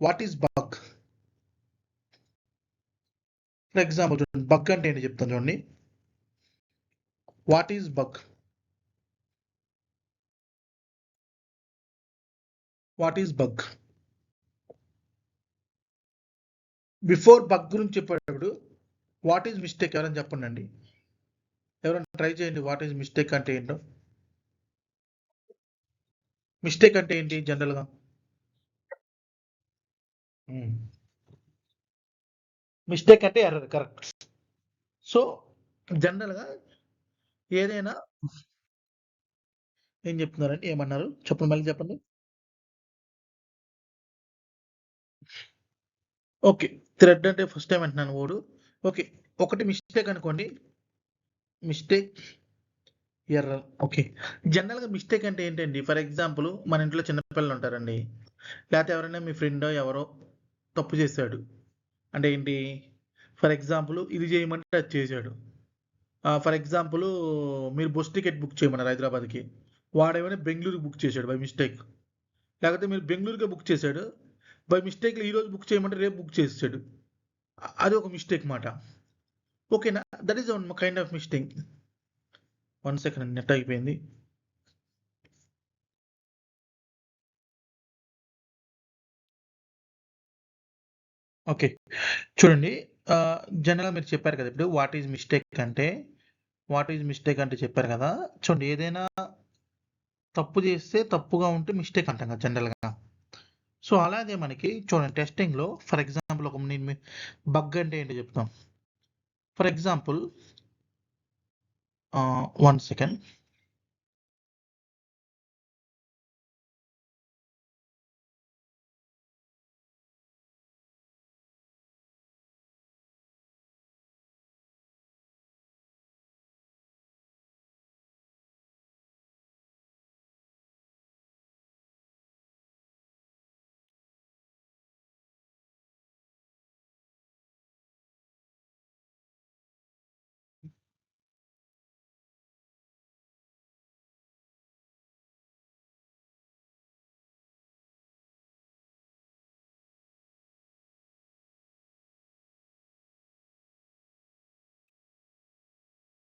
What is bug, for example చూడండి, బగ్ అంటే ఏంటి చెప్తాను చూడండి. What is bug, what is bug. Before bug గురించి చెప్పేటప్పుడు వాట్ ఈజ్ మిస్టేక్ ఎవరైనా చెప్పండి అండి, ఎవరైనా ట్రై చేయండి. వాట్ ఈజ్ మిస్టేక్ అంటే ఏంటో. మిస్టేక్ అంటే ఏంటి జనరల్గా, మిస్టేక్ అంటే ఎర్రర్, కరెక్ట్. సో జనరల్గా ఏదైనా ఏం చెప్తున్నారండి, ఏమన్నారు చెప్పండి, మళ్ళీ చెప్పండి. ఓకే, థ్రెడ్ అంటే ఫస్ట్ టైం అంటున్నాను ఓడు. ఓకే, ఒకటి మిస్టేక్ అనుకోండి, మిస్టేక్, ఎర్రర్. ఓకే, జనరల్గా మిస్టేక్ అంటే ఏంటండి, ఫర్ ఎగ్జాంపుల్ మన ఇంట్లో చిన్నపిల్లలు ఉంటారండి, లేకపోతే ఎవరైనా మీ ఫ్రెండ్ ఎవరో తప్పు చేశాడు అంటే ఏంటి, ఫర్ ఎగ్జాంపుల్ ఇది చేయమంటే అది చేశాడు. ఫర్ ఎగ్జాంపుల్ మీరు బస్ టికెట్ బుక్ చేయమన్నారు హైదరాబాద్కి, వాడేమైనా బెంగళూరుకి బుక్ చేశాడు బై మిస్టేక్, లేకపోతే మీరు బెంగళూరుకే బుక్ చేశాడు, బై మిస్టేక్లో ఈరోజు బుక్ చేయమంటే రేపు బుక్ చేసాడు, అది ఒక మిస్టేక్ మాట. ఓకేనా, that is one kind of mistake. 1 second, net అయిపోయింది. ఓకే, చూడండి, జనరల్గా మీరు చెప్పారు కదా ఇప్పుడు వాట్ ఈజ్ మిస్టేక్ అంటే చెప్పారు కదా. చూడండి, ఏదైనా తప్పు చేస్తే తప్పుగా ఉంటే మిస్టేక్ అంటాం కదా జనరల్గా. సో అలాగే మనకి చూడండి టెస్టింగ్లో ఫర్ ఎగ్జాంపుల్ ఒక నేను బగ్ అంటే ఏంటో చెప్తాం. For example 1 second.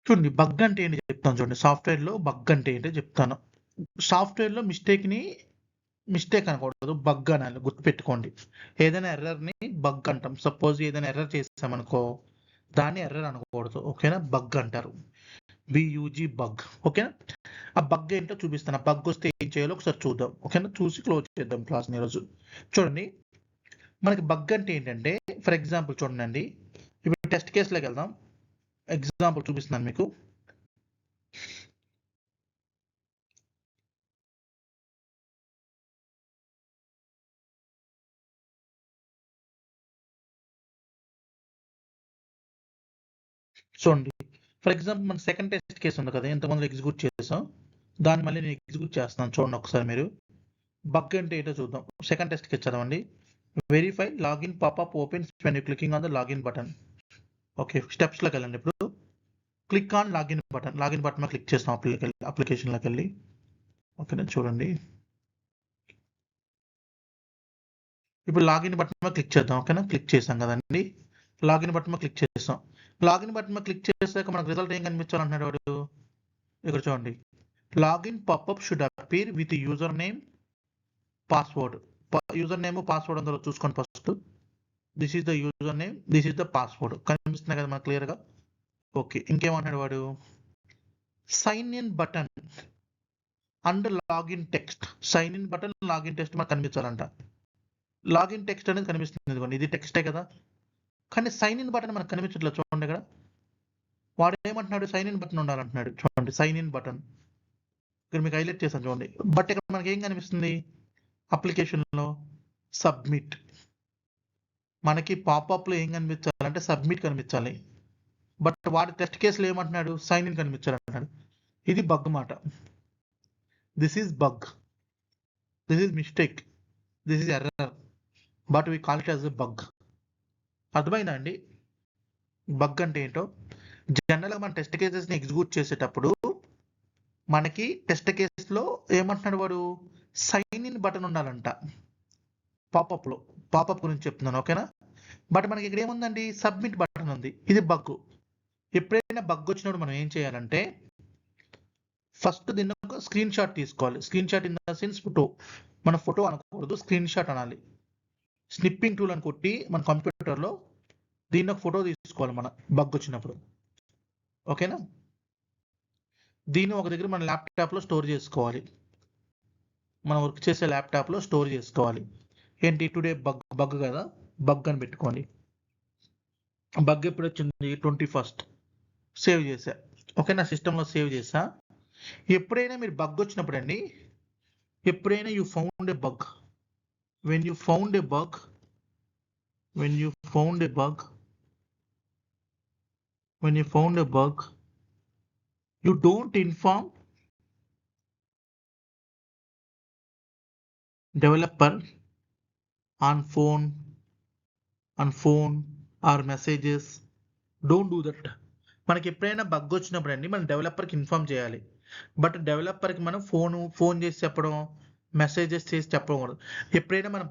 చూడండి బగ్ అంటే ఏంటి చెప్తాను చూడండి. సాఫ్ట్వేర్లో బగ్ అంటే ఏంటో చెప్తాను. సాఫ్ట్వేర్లో మిస్టేక్ అనకూడదు, బగ్ అనాలి, గుర్తుపెట్టుకోండి. ఏదైనా ఎర్రర్ని బగ్ అంటాం. సపోజ్ ఏదైనా ఎర్రర్ చేసామనుకో దాన్ని ఎర్రర్ అనకూడదు, ఓకేనా? బగ్ అంటారు, బియూజీ బగ్, ఓకేనా? ఆ బగ్ ఏంటో చూపిస్తాను. ఆ బగ్ వస్తే ఏం చేయాలో ఒకసారి చూద్దాం, ఓకేనా? చూసి క్లోజ్ చేద్దాం క్లాస్ని ఈరోజు. చూడండి మనకి బగ్ అంటే ఏంటంటే ఫర్ ఎగ్జాంపుల్ చూడండి, ఇప్పుడు టెస్ట్ కేసులోకి వెళ్దాం. ఎగ్జాంపుల్ చూపిస్తున్నాను మీకు. చూడండి ఫర్ ఎగ్జాంపుల్ మన సెకండ్ టెస్ట్ కేసు ఉంది కదా, ఎంతమంది ఎగ్జిక్యూట్ చేసాం, దాన్ని మళ్ళీ నేను ఎగ్జిక్యూట్ చేస్తున్నాను. చూడండి ఒకసారి మీరు. బగ్ అంటే ఏంటో చూద్దాం. సెకండ్ టెస్ట్ కేసు చదవండి. Verify login popup opens when you clicking on the login button. Okay, స్టెప్స్లోకి వెళ్ళండి. ఇప్పుడు click on login button click చేస్తాం అప్లికేషన్లోకి వెళ్ళి. ఓకేనా, చూడండి ఇప్పుడు లాగిన్ బటన్ మీద క్లిక్ చేద్దాం. ఓకేనా, క్లిక్ చేసాం కదండి. లాగిన్ బటన్ మీద క్లిక్ చేస్తాం. లాగిన్ బటన్ మీద క్లిక్ చేసాక మనకు రిజల్ట్ ఏం కనిపించాలంటున్నాడు వాడు. ఇక్కడ చూడండి, login popup should appear with user name password. User name password అందులో చూసుకోండి first. This is the user name, this is the password. కనిపిస్తున్నాయి కదా మనకు క్లియర్గా. ఓకే, ఇంకేమంటున్నాడు వాడు, sign in button and login text. Sign in button, login text మనకు కనిపించాలంట. లాగిన్ టెక్స్ట్ అనేది కనిపిస్తుంది, ఇది టెక్స్టే కదా, కానీ సైన్ ఇన్ బటన్ మనకు కనిపించట్లేదు. చూడండి ఇక్కడ వాడు ఏమంటున్నాడు, సైన్ ఇన్ బటన్ ఉండాలంటున్నాడు. చూడండి సైన్ ఇన్ బటన్ ఇక్కడ మీకు హైలైట్ చేశాను చూడండి. బట్ ఇక్కడ మనకి ఏం కనిపిస్తుంది అప్లికేషన్లో, సబ్మిట్. మనకి పాపప్లో ఏం కనిపించాలంటే సబ్మిట్ కనిపించాలి. బట్ వాడి టెస్ట్ కేసులో ఏమంటున్నాడు, సైన్ ఇన్ కనిపించాలంటున్నాడు. ఇది బగ్ మాట. This is bug, this is mistake, this is error, but we call it as a bug. అర్థమైందా అండి బగ్ అంటే ఏంటో? జనరల్గా మన టెస్ట్ కేసెస్ని ఎగ్జిక్యూట్ చేసేటప్పుడు మనకి టెస్ట్ కేసులో ఏమంటున్నాడు వాడు, సైన్ ఇన్ బటన్ ఉండాలంట. పాపప్లో, పాపప్ గురించి చెప్తున్నాను, ఓకేనా? బట్ మనకి ఇక్కడ ఏముందండి, సబ్మిట్ బటన్ ఉంది. ఇది బగ్. ఎప్పుడైనా బగ్ వచ్చినప్పుడు మనం ఏం చేయాలంటే ఫస్ట్ దీన్ని ఒక స్క్రీన్ షాట్ తీసుకోవాలి. Screen shot in the sense photo. మన ఫోటో అనకూడదు, స్క్రీన్ షాట్ అనాలి. స్నిప్పింగ్ టూల్ అని కొట్టి మన కంప్యూటర్లో దీన్ని ఒక ఫోటో తీసుకోవాలి మన బగ్ వచ్చినప్పుడు, ఓకేనా? దీన్ని ఒక దగ్గర మన ల్యాప్టాప్లో స్టోర్ చేసుకోవాలి. మనం వర్క్ చేసే ల్యాప్టాప్లో స్టోర్ చేసుకోవాలి. ఏంటి, టుడే బగ్ కదా, బగ్ అని పెట్టుకోండి. బగ్ ఎప్పుడు వచ్చింది, 21st. సేవ్ చేసా, ఓకే, నా సిస్టంలో సేవ్ చేసా. ఎప్పుడైనా మీరు బగ్ వచ్చినప్పుడు అండి, ఎప్పుడైనా you found A bug, when you found A bug, when you found a bug, you don't inform developer on phone or messages. Don't do that. మనకి ఎప్పుడైనా బగ్ వచ్చినప్పుడు అండి మనం డెవలపర్కి ఇన్ఫార్మ్ చేయాలి. బట్ డెవలపర్కి మనం ఫోన్ చేసి చెప్పడం, మెసేజెస్ చేసి చెప్పకూడదు. ఎప్పుడైనా మన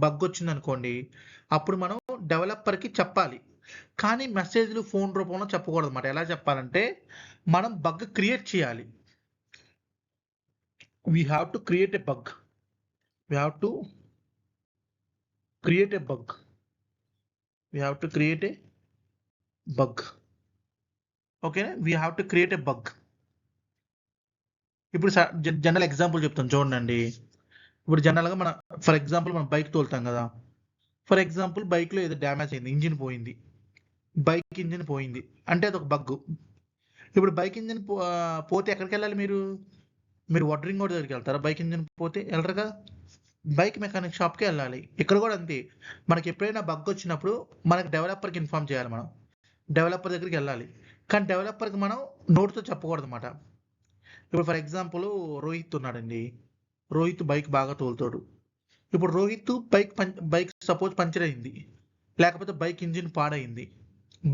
బగ్ వచ్చింది అనుకోండి, అప్పుడు మనం డెవలపర్కి చెప్పాలి, కానీ మెసేజ్లు ఫోన్ రూపంలో చెప్పకూడదు అన్నమాట. ఎలా చెప్పాలంటే మనం బగ్ క్రియేట్ చేయాలి. we have to create a bug, we have to create a bug, okay, we have to create a bug. ఇప్పుడు జనరల్ ఎగ్జాంపుల్ చెప్తాను చూడండి. ఇప్పుడు జనరల్గా మన ఫర్ ఎగ్జాంపుల్ మనం బైక్ తోలుతాం కదా. ఫర్ ఎగ్జాంపుల్ బైక్లో ఏదో డ్యామేజ్ అయింది, ఇంజిన్ పోయింది, బైక్ ఇంజిన్ పోయింది అంటే అదొక బగ్గు. ఇప్పుడు బైక్ ఇంజిన్ పోతే ఎక్కడికి వెళ్ళాలి మీరు? మీరు వడ్రింగ్ కూడా దగ్గరికి వెళ్తారా? బైక్ ఇంజిన్ పోతే వెళ్ళరుగా, బైక్ మెకానిక్ షాప్కి వెళ్ళాలి. ఇక్కడ కూడా అంతే, మనకి ఎప్పుడైనా బగ్ వచ్చినప్పుడు మనకి డెవలపర్కి ఇన్ఫార్మ్ చేయాలి, మనం డెవలపర్ దగ్గరికి వెళ్ళాలి. కానీ డెవలపర్కి మనం నోటితో చెప్పకూడదు అనమాట. ఇప్పుడు ఫర్ ఎగ్జాంపుల్ రోహిత్ ఉన్నాడండి, రోహిత్ బైక్ బాగా తోలుతాడు. ఇప్పుడు రోహిత్ బైక్ సపోజ్ పంచర్ అయింది, లేకపోతే బైక్ ఇంజిన్ పాడైంది,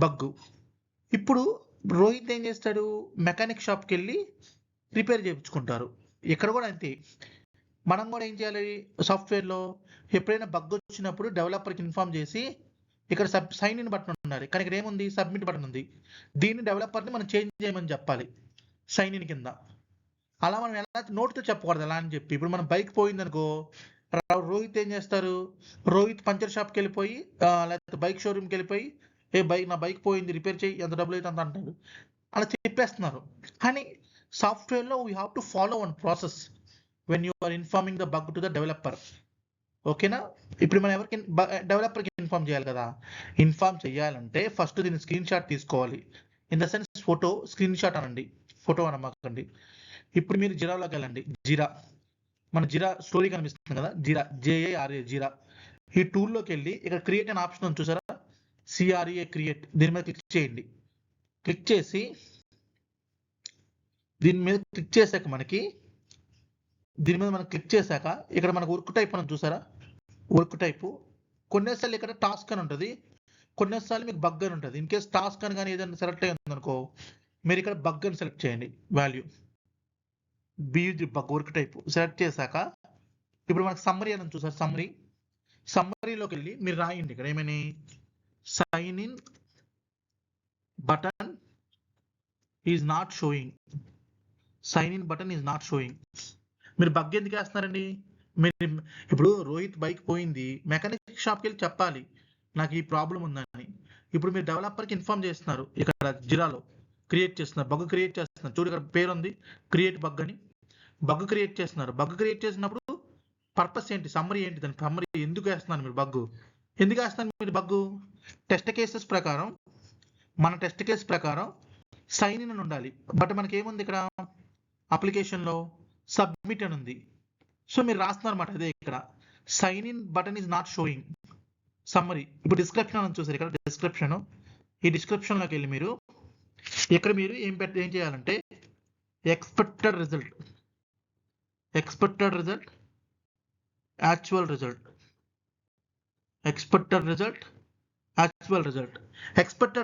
బగ్గు. ఇప్పుడు రోహిత్ ఏం చేస్తాడు? మెకానిక్ షాప్కి వెళ్ళి రిపేర్ చేయించుకుంటారు. ఇక్కడ కూడా అంతే, మనం కూడా ఏం చేయాలి? సాఫ్ట్వేర్లో ఎప్పుడైనా బగ్ వచ్చినప్పుడు డెవలపర్కి ఇన్ఫార్మ్ చేసి, ఇక్కడ సైన్ ఇన్ బటన్ ఉన్నది కానీ ఇక్కడ ఏముంది? సబ్మిట్ బటన్ ఉంది. దీన్ని డెవలపర్ని మనం చేంజ్ చేయమని చెప్పాలి సైన్ ఇన్ కింద. అలా మనం ఎలా నోటితో చెప్పకూడదు అలా అని చెప్పి. ఇప్పుడు మనం బైక్ పోయిందనుకో, రోహిత్ ఏం చేస్తారు? రోహిత్ పంచర్ షాప్కి వెళ్ళిపోయి లేకపోతే బైక్ షోరూమ్కి వెళ్ళిపోయి, నా బైక్ పోయింది, రిపేర్ చేయి, ఎంత డబ్బులు అయితే అంత అంటాడు. అలా చెప్పేస్తున్నారు. కానీ సాఫ్ట్వేర్లో we have to follow one process when you are informing the bug to the developer. ఓకేనా? ఇప్పుడు మనం ఎవరికి డెవలపర్కి ఇన్ఫార్మ్ చేయాలి కదా. ఇన్ఫార్మ్ చేయాలంటే ఫస్ట్ దీన్ని స్క్రీన్ షాట్ తీసుకోవాలి. In the sense photo, screen shot అనండి, ఫోటో అనమాకండి. ఇప్పుడు మీరు జిరాలోకి వెళ్ళండి. మన జిరా స్టోరీ కనిపిస్తుంది కదా, JARA జిరా. ఈ టూల్లోకి వెళ్ళి ఇక్కడ క్రియేట్ అనే ఆప్షన్ ఉంది చూసారా, CREA క్రియేట్, దీని మీద క్లిక్ చేయండి. క్లిక్ చేసి దీని మీద క్లిక్ చేశాక ఇక్కడ మనకు వర్క్ టైప్ అని చూసారా, వర్క్ టైపు. కొన్నిసార్లు ఇక్కడ టాస్క్ అని ఉంటుంది, కొన్నిసార్లు మీకు బగ్ అని ఉంటుంది. ఇన్ కేస్ టాస్క్ అని కానీ ఏదైనా సెలెక్ట్ అయ్యింది అనుకో, మీరు ఇక్కడ బగ్ అని సెలెక్ట్ చేయండి, value bug work type select చేశాక ఇప్పుడు మనకు సమ్మరీ అని చూసారు, సమ్మరీలోకి వెళ్ళి మీరు రాయండి ఇక్కడ ఏమని, sign in button is not showing, sign in button is not showing. మీరు బగ్ ఎందుకు వేస్తున్నారండి? మీరు ఇప్పుడు రోహిత్ బైక్ పోయింది, మెకానిక్ షాప్కి వెళ్ళి చెప్పాలి నాకు ఈ ప్రాబ్లం ఉందని. ఇప్పుడు మీరు డెవలపర్కి ఇన్ఫార్మ్ చేస్తున్నారు, ఇక్కడ జిరాలో క్రియేట్ చేస్తున్నారు, బగ్ క్రియేట్ చేస్తున్నారు. చూడు ఇక్కడ పేరు ఉంది క్రియేట్ బగ్ అని, బగ్ క్రియేట్ చేస్తున్నారు. బగ్ క్రియేట్ చేసినప్పుడు పర్పస్ ఏంటి, సమ్మరీ ఏంటి, దాని సమ్మరీ ఎందుకు వేస్తున్నారు మీరు? బగ్ ఎందుకు వేస్తున్నారు మీరు? బగ్గు టెస్ట్ కేసెస్ ప్రకారం, మన టెస్ట్ కేసు ప్రకారం సైన్ ఇన్ అని ఉండాలి. బట్ మనకి ఏముంది ఇక్కడ అప్లికేషన్లో? సబ్మిట్ అని ఉంది. సో మీరు రాస్తున్నారు అన్నమాట, అదే ఇక్కడ sign in button is not showing summary. ఇప్పుడు డిస్క్రిప్షన్ అని చూసారు ఇక్కడ, డిస్క్రిప్షన్. ఈ డిస్క్రిప్షన్లోకి వెళ్ళి మీరు ఇక్కడ మీరు ఏం చేయాలంటే expected result, actual result, expected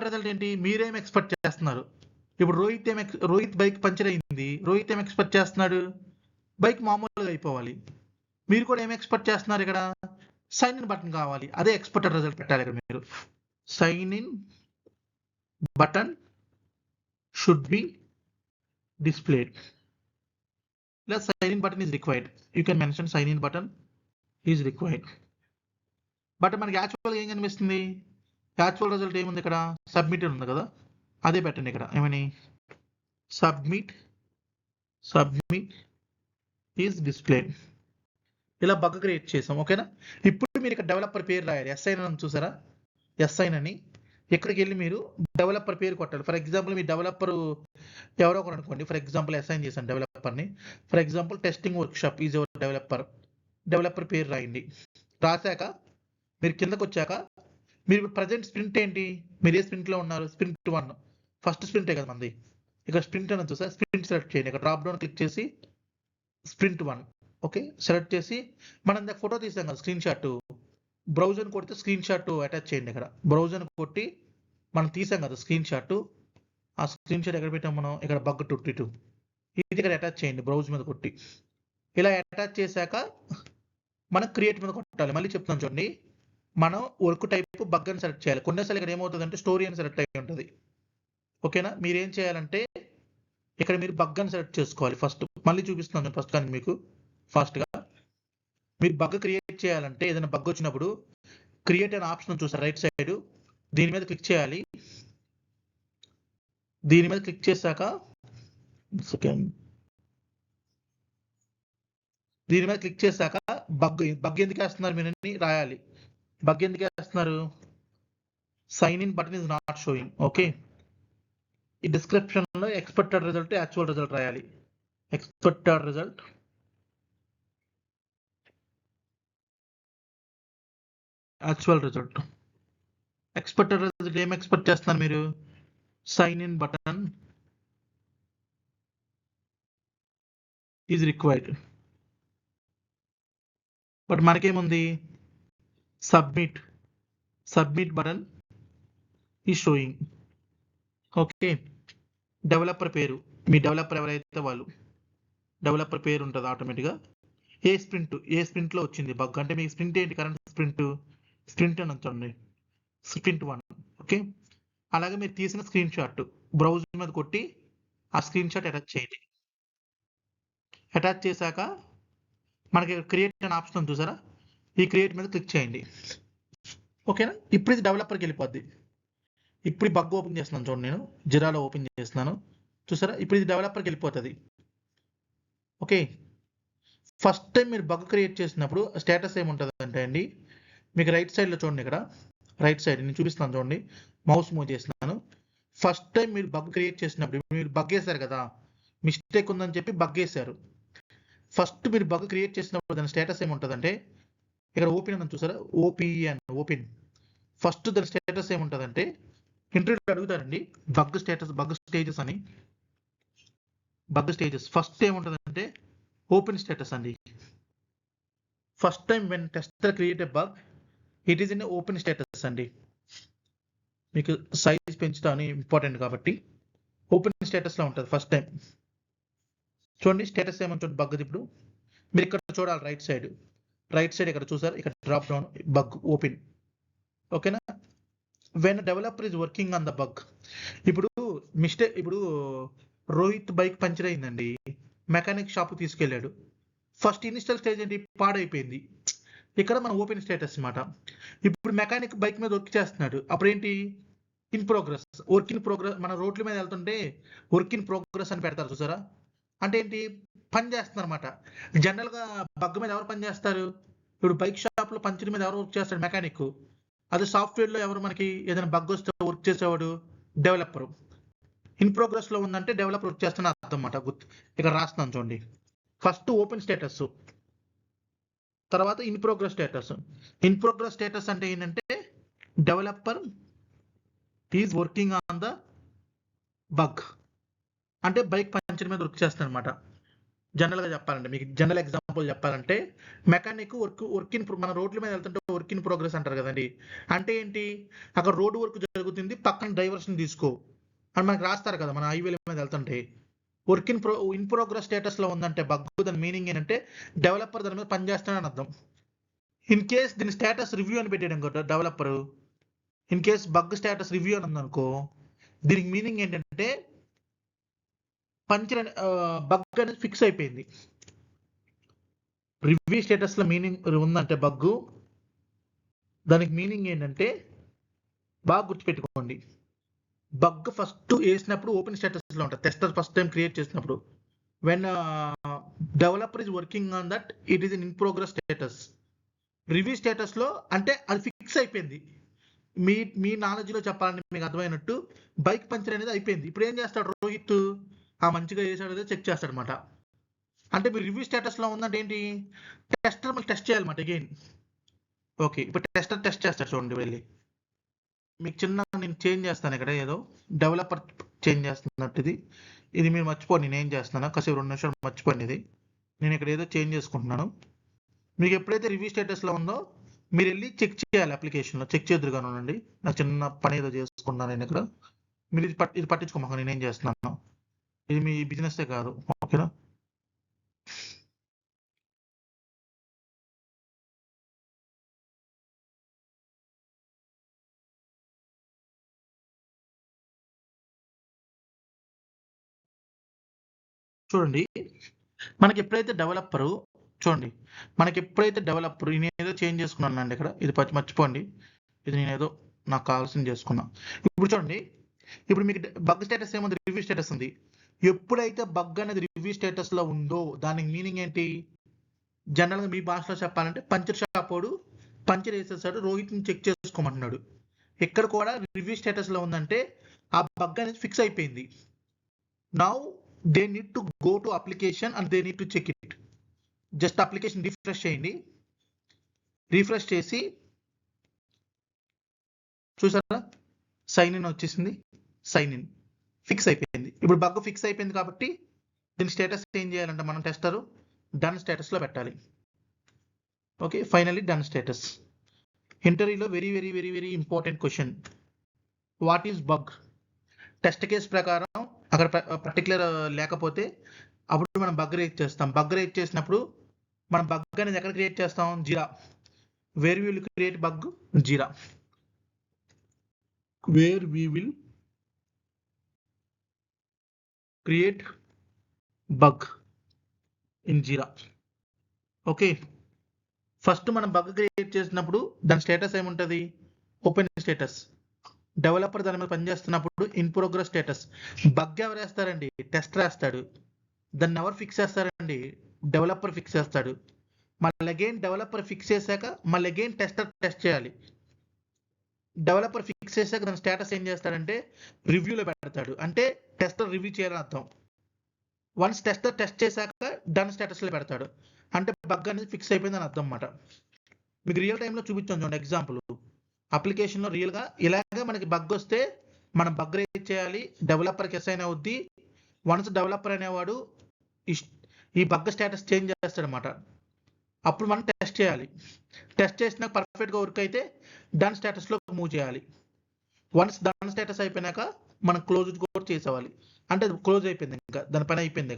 result ఏంటి? మీరేం ఎక్స్పెక్ట్ చేస్తున్నారు? ఇప్పుడు రోహిత్ బైక్ పంచర్ అయింది, రోహిత్ ఏం ఎక్స్పెక్ట్ చేస్తున్నాడు? బైక్ మామూలుగా అయిపోవాలి. మీరు కూడా ఏం ఎక్స్పెక్ట్ చేస్తున్నారు? ఇక్కడ సైన్ ఇన్ బటన్ కావాలి, అదే ఎక్స్పెక్టెడ్ రిజల్ట్ పెట్టాలి ఇక్కడ మీరు. Sign in button should be displayed. Plus sign in button is required. You can mention sign in button is required. But మనకి యాక్చువల్గా ఏం కనిపిస్తుంది? యాక్చువల్ రిజల్ట్ ఏముంది ఇక్కడ? సబ్మిట్ ఉంది కదా, అదే పెట్టండి ఇక్కడ ఏమని, సబ్మిట్ ఈజ్ డిస్ప్లేడ్. ఇలా బగ్ క్రియేట్ చేసాం. ఓకేనా? ఇప్పుడు మీరు ఇక్కడ డెవలపర్ పేరు రాయాలి, ఎస్ఐన్ అని చూసారా, ఎస్ఐన్ అని. ఇక్కడికి వెళ్ళి మీరు డెవలపర్ పేరు కొట్టాలి. ఫర్ ఎగ్జాంపుల్ మీ డెవలపర్ ఎవరో ఒకరు అనుకోండి, ఫర్ ఎగ్జాంపుల్ అసైన్ చేశాను డెవలపర్ని. For example testing workshop is ever developer పేరు రాయండి. రాశాక మీరు కిందకు వచ్చాక మీరు ప్రజెంట్ స్ప్రింట్ ఏంటి, మీరు ఏ స్ప్రింట్లో ఉన్నారు? స్ప్రింట్ 1, ఫస్ట్ స్ప్రింటే కదా మంది. ఇక్కడ స్ప్రింట్ అని చూసా, స్ప్రింట్ సెలెక్ట్ చేయండి. ఇక్కడ డ్రాప్ డౌన్ క్లిక్ చేసి స్ప్రింట్ 1 ఓకే సెలెక్ట్ చేసి, మనం ఇందాక ఫోటో తీసాం కదా స్క్రీన్ షాట్, బ్రౌజర్ కొడితే స్క్రీన్ షాట్ అటాచ్ చేయండి. ఇక్కడ బ్రౌజర్ కొట్టి మనం తీసాం కదా స్క్రీన్ షాట్, ఆ స్క్రీన్ షాట్ ఎక్కడ పెట్టాం మనం? ఇక్కడ బగ్ 22 ఇది ఇక్కడ అటాచ్ చేయండి, బ్రౌజ్ మీద కొట్టి. ఇలా అటాచ్ చేశాక మనం క్రియేట్ మీద కొట్టాలి. మళ్ళీ చెప్తాను చూడండి, మనం వర్క్ టైప్ బగ్ అని సెలెక్ట్ చేయాలి. కొన్నిసార్లు ఇక్కడ ఏమవుతుందంటే స్టోరీ అని సెలెక్ట్ అయ్యి ఉంటుంది. ఓకేనా? మీరేం చేయాలంటే ఇక్కడ మీరు బగ్ అని సెలెక్ట్ చేసుకోవాలి ఫస్ట్. మళ్ళీ చూపిస్తున్నాను ఫస్ట్, కానీ మీకు ఫాస్ట్గా మీరు బగ్ క్రియేట్ చేయాలంటే, ఏదైనా బగ్ వచ్చినప్పుడు క్రియేట్ అనే ఆప్షన్ చూసారు రైట్ సైడ్, దీని మీద క్లిక్ చేయాలి. దీని మీద క్లిక్ చేశాక సెకండ్ దీని మీద క్లిక్ చేశాక బగ్ ఎందుకు వేస్తున్నారు మీరు రాయాలి. బగ్ ఎందుకు వేస్తున్నారు? Sign in button is not showing. Okay, ఈ డిస్క్రిప్షన్ లో ఎక్స్పెక్టెడ్ రిజల్ట్, యాక్చువల్ రిజల్ట్ రాయాలి. Expected result, actual result. Expected result ఏం ఎక్స్పెక్ట్ చేస్తున్నారు మీరు? Sign in button is required. But మనకేముంది? సబ్మిట్ బటన్ ఈ షోయింగ్. ఓకే, డెవలపర్ పేరు, మీ డెవలపర్ ఎవరైతే వాళ్ళు డెవలపర్ పేరు ఉంటుంది ఆటోమేటిక్గా. ఏ స్ప్రింట్లో వచ్చింది బగ్ అంటే మీ స్ప్రింట్ ఏంటి? కరెంట్ స్ప్రింట్ అని ఉంచండి, స్ప్రింట్ 1. ఓకే, అలాగే మీరు తీసిన స్క్రీన్ షాట్ బ్రౌజర్ మీద కొట్టి ఆ స్క్రీన్ షాట్ అటాచ్ చేయండి. అటాచ్ చేశాక మనకి క్రియేట్ అనే ఆప్షన్ ఉంది చూసారా, ఈ క్రియేట్ మీద క్లిక్ చేయండి. ఓకేనా, ఇప్పుడు ఇది డెవలపర్కి వెళ్ళిపోద్ది. ఇప్పుడు బగ్ ఓపెన్ చేస్తున్నాను చూడండి, నేను జిరాలో ఓపెన్ చేస్తున్నాను చూసారా, ఇప్పుడు ఇది డెవలపర్కి వెళ్ళిపోతుంది. ఓకే, ఫస్ట్ టైం మీరు బగ్ క్రియేట్ చేసినప్పుడు స్టేటస్ ఏముంటుంది అంటే అండి, మీకు రైట్ సైడ్లో చూడండి, ఇక్కడ రైట్ సైడ్ నేను చూపిస్తాను చూడండి, మౌస్ మూవ్ చేస్తున్నాను. ఫస్ట్ టైం మీరు బగ్ క్రియేట్ చేసినప్పుడు మీరు బగ్ వేసారు కదా, మిస్టేక్ ఉందని చెప్పి బగ్ వేసారు. ఫస్ట్ మీరు బగ్ క్రియేట్ చేసినప్పుడు దాని స్టేటస్ ఏముంటుందంటే, ఇక్కడ ఓపెన్ ఉందని చూసారా, ఓపిఎన్ ఓపెన్. ఫస్ట్ దాని స్టేటస్ ఏముంటుందంటే, ఇంటర్వ్యూలో అడుగుతారండి బగ్ స్టేజెస్ అని. బగ్ స్టేజెస్ ఫస్ట్ ఏముంటుందంటే ఓపెన్ స్టేటస్ అండి. First time when tester create a bug it is in open status అండి. మీకు సైజ్ పెంచడం ఇంపార్టెంట్ కాబట్టి ఓపెన్ స్టేటస్లో ఉంటుంది ఫస్ట్ టైం. చూడండి స్టేటస్ ఏమంటుంది బగ్. ఇప్పుడు మీరు ఇక్కడ చూడాలి, రైట్ సైడ్ ఇక్కడ చూసారు, ఇక్కడ డ్రాప్ డౌన్ బగ్ ఓపెన్. ఓకేనా, when developer is working on the bug. ఇప్పుడు రోహిత్ బైక్ పంచర్ అయిందండి, మెకానిక్ షాప్ తీసుకెళ్ళాడు. ఫస్ట్ ఇనిషియల్ స్టేజ్ ఏంటి? పాడైపోయింది. ఇక్కడ మన ఓపెన్ స్టేటస్ అన్నమాట. ఇప్పుడు మెకానిక్ బైక్ మీద వర్క్ చేస్తున్నాడు, అప్పుడు ఏంటి? Work in progress. మన రోడ్ల మీద వెళ్తుంటే వర్క్ ఇన్ ప్రోగ్రెస్ అని పెడతారు చూసారా, అంటే ఏంటి? పని చేస్తున్నారు అనమాట. జనరల్గా బగ్ మీద ఎవరు పని చేస్తారు? ఇప్పుడు బైక్ షాప్లో పంచర్ మీద ఎవరు వర్క్ చేస్తాడు? మెకానిక్. అదే సాఫ్ట్వేర్లో ఎవరు మనకి ఏదైనా బగ్ వస్తే వర్క్ చేసేవాడు? డెవలపర్. ఇన్ ప్రోగ్రెస్లో ఉందంటే డెవలపర్ వర్క్ చేస్తున్న అర్థం అన్నమాట. ఇక్కడ రాస్తున్నాను చూడండి, ఫస్ట్ ఓపెన్ స్టేటస్, తర్వాత in progress status. In progress status అంటే ఏంటంటే developer is working on the bug, అంటే బైక్ పంచర్ మీద వర్క్ చేస్తాను అనమాట. జనరల్గా చెప్పాలంటే, మీకు జనరల్ ఎగ్జాంపుల్ చెప్పాలంటే, మెకానిక్ వర్క్ ఇన్, మన రోడ్ల మీద వెళ్తుంటే వర్క్ ఇన్ ప్రోగ్రెస్ అంటారు కదండి. అంటే ఏంటి? అక్కడ రోడ్డు వర్క్ జరుగుతుంది, పక్కన డైవర్షన్ తీసుకో అని మనకి రాస్తారు కదా మన హైవేల మీద వెళ్తుంటే. వర్క్ ఇన్ ప్రోగ్రెస్ స్టేటస్ లో ఉందంటే బగ్, దాని మీనింగ్ ఏంటంటే డెవలపర్ దాని మీద పనిచేస్తాడని అర్థం. ఇన్ కేస్ దీని స్టేటస్ రివ్యూ అని పెట్టాడు అనుకో developer, in case bug status review అని ఉందనుకో, దీనికి మీనింగ్ ఏంటంటే పంచర్ బగ్ అనేది ఫిక్స్ అయిపోయింది. రివ్యూ స్టేటస్ లో మీనింగ్ ఉందంటే బగ్, దానికి మీనింగ్ ఏంటంటే, బాగా గుర్తుపెట్టుకోండి, బగ్ ఫస్ట్ వేసినప్పుడు ఓపెన్ స్టేటస్ లో ఉంటుంది. టెస్టర్ ఫస్ట్ టైం క్రియేట్ చేసినప్పుడు, when developer is working on that it is in progress status. Review status లో అంటే అది ఫిక్స్ అయిపోయింది. మీ నాలెడ్జ్ లో చెప్పాలంటే మీకు అర్థమైనట్టు, బైక్ పంచర్ అనేది అయిపోయింది. ఇప్పుడు ఏం చేస్తాడు రోహిత్? మంచిగా చేశాడు చెక్ చేస్తాడు అనమాట. అంటే మీరు రివ్యూ స్టేటస్ లో ఉందంటే ఏంటి? టెస్టర్ మళ్ళీ టెస్ట్ చేయాలన్నమాట అగైన్. ఓకే, ఇప్పుడు టెస్టర్ టెస్ట్ చేస్తాడు చూడండి వెళ్ళి. మీకు చిన్న నేను చేంజ్ చేస్తాను ఇక్కడ, ఏదో డెవలపర్ చేంజ్ చేస్తున్నట్టు ఇది మీరు మర్చిపోండి, నేను ఏం చేస్తున్నాను కాసేపు 2 నిమిషాలు మర్చిపోండి. ఇది నేను ఇక్కడ ఏదో చేంజ్ చేసుకుంటున్నాను. మీకు ఎప్పుడైతే రివ్యూ స్టేటస్లో ఉందో మీరు వెళ్ళి చెక్ చేయాలి, అప్లికేషన్లో చెక్ చేద్దరుగాను ఉండండి. నాకు చిన్న పని ఏదో చేసుకున్నాను నేను ఇక్కడ. మీరు ఇది పట్టించుకోమాక, నేనేం చేస్తున్నాను, ఇది మీ బిజినెస్సే కాదు. ఓకేనా, చూడండి మనకి ఎప్పుడైతే డెవలపరు, చూడండి మనకి ఎప్పుడైతే డెవలపర్, నేను ఏదో చేంజ్ చేసుకున్నాను అండి ఇక్కడ, ఇది మర్చిపోండి, ఇది నేను ఏదో నాకు కావాల్సింది చేసుకున్నా. ఇప్పుడు చూడండి, ఇప్పుడు మీకు బగ్ స్టేటస్ ఏముంది? రివ్యూ స్టేటస్ ఉంది. ఎప్పుడైతే బగ్ అనేది రివ్యూ స్టేటస్ లో ఉందో దానికి మీనింగ్ ఏంటి? జనరల్గా మీ భాషలో చెప్పాలంటే పంచర్ షాప్ వాడు పంచర్ వేసేసాడు, రోహిత్ని చెక్ చేసుకోమంటున్నాడు. ఇక్కడ కూడా రివ్యూ స్టేటస్లో ఉందంటే ఆ బగ్ అనేది ఫిక్స్ అయిపోయింది. Now they need to go to application and they need to check it. Just application refresh చేయండి. రిఫ్రెష్ చేసి చూసారా, సైన్ ఇన్ వచ్చేసింది. సైన్ ఇన్ ఫిక్స్ అయిపోయింది. ఇప్పుడు బగ్ ఫిక్స్ అయిపోయింది కాబట్టి దీని స్టేటస్ ఏం చేయాలంటే మనం టెస్టర్ డన్ స్టేటస్లో పెట్టాలి. Okay, finally done status. ఇంటర్వ్యూలో very very very very important question, what is bug? Test case ప్రకారం అక్కడ పర్టికులర్ లేకపోతే అప్పుడు మనం బగ్ రేట్ చేస్తాం. బగ్ రేట్ చేసినప్పుడు మనం బగ్ అనేది ఎక్కడ క్రియేట్ చేస్తాం? Jira. Where we will create bug? Jira. Where we will create bug in Jira. Okay, first మనం బగ్ క్రియేట్ చేసినప్పుడు దాని స్టేటస్ ఏముంటుంది? Open status. డెవలపర్ దాని మీద పనిచేస్తున్నప్పుడు ఇన్ ప్రోగ్రెస్ స్టేటస్. బగ్ ఎవరు వేస్తారండి? టెస్టర్ వేస్తాడు. దాన్ని ఎవరు ఫిక్స్ చేస్తారండి? డెవలపర్ ఫిక్స్ చేస్తాడు. మళ్ళీ అగైన్ డెవలపర్ ఫిక్స్ చేశాక మళ్ళీ అగైన్ టెస్టర్ టెస్ట్ చేయాలి. డెవలపర్ ఫిక్స్ చేశాక దాని స్టేటస్ ఏం చేస్తాడంటే రివ్యూలో పెడతాడు, అంటే టెస్టర్ రివ్యూ చేయాలని అర్థం. వన్స్ టెస్టర్ టెస్ట్ చేశాక డన్ స్టేటస్లో పెడతాడు, అంటే బగ్ అనేది ఫిక్స్ అయిపోయిందని అర్థం అన్నమాట. మీకు రియల్ టైంలో చూపించాను చూడండి ఎగ్జాంపుల్. అప్లికేషన్లో రియల్గా ఇలాగే మనకి బగ్ వస్తే మనం బగ్ రేట్ చేయాలి, డెవలపర్కి అసైన్ అవుద్ది. వన్స్ డెవలపర్ అనేవాడు ఈ బగ్ స్టేటస్ చేంజ్ చేస్తాడనమాట. అప్పుడు మనం టెస్ట్ చేయాలి. టెస్ట్ చేసినాక పర్ఫెక్ట్గా వర్క్ అయితే డన్ స్టేటస్లో మూవ్ చేయాలి. వన్స్ డన్ స్టేటస్ అయిపోయినాక మనం క్లోజ్ కూడా చేసేవాలి, అంటే క్లోజ్ అయిపోయింది, ఇంకా దాని పని అయిపోయింది.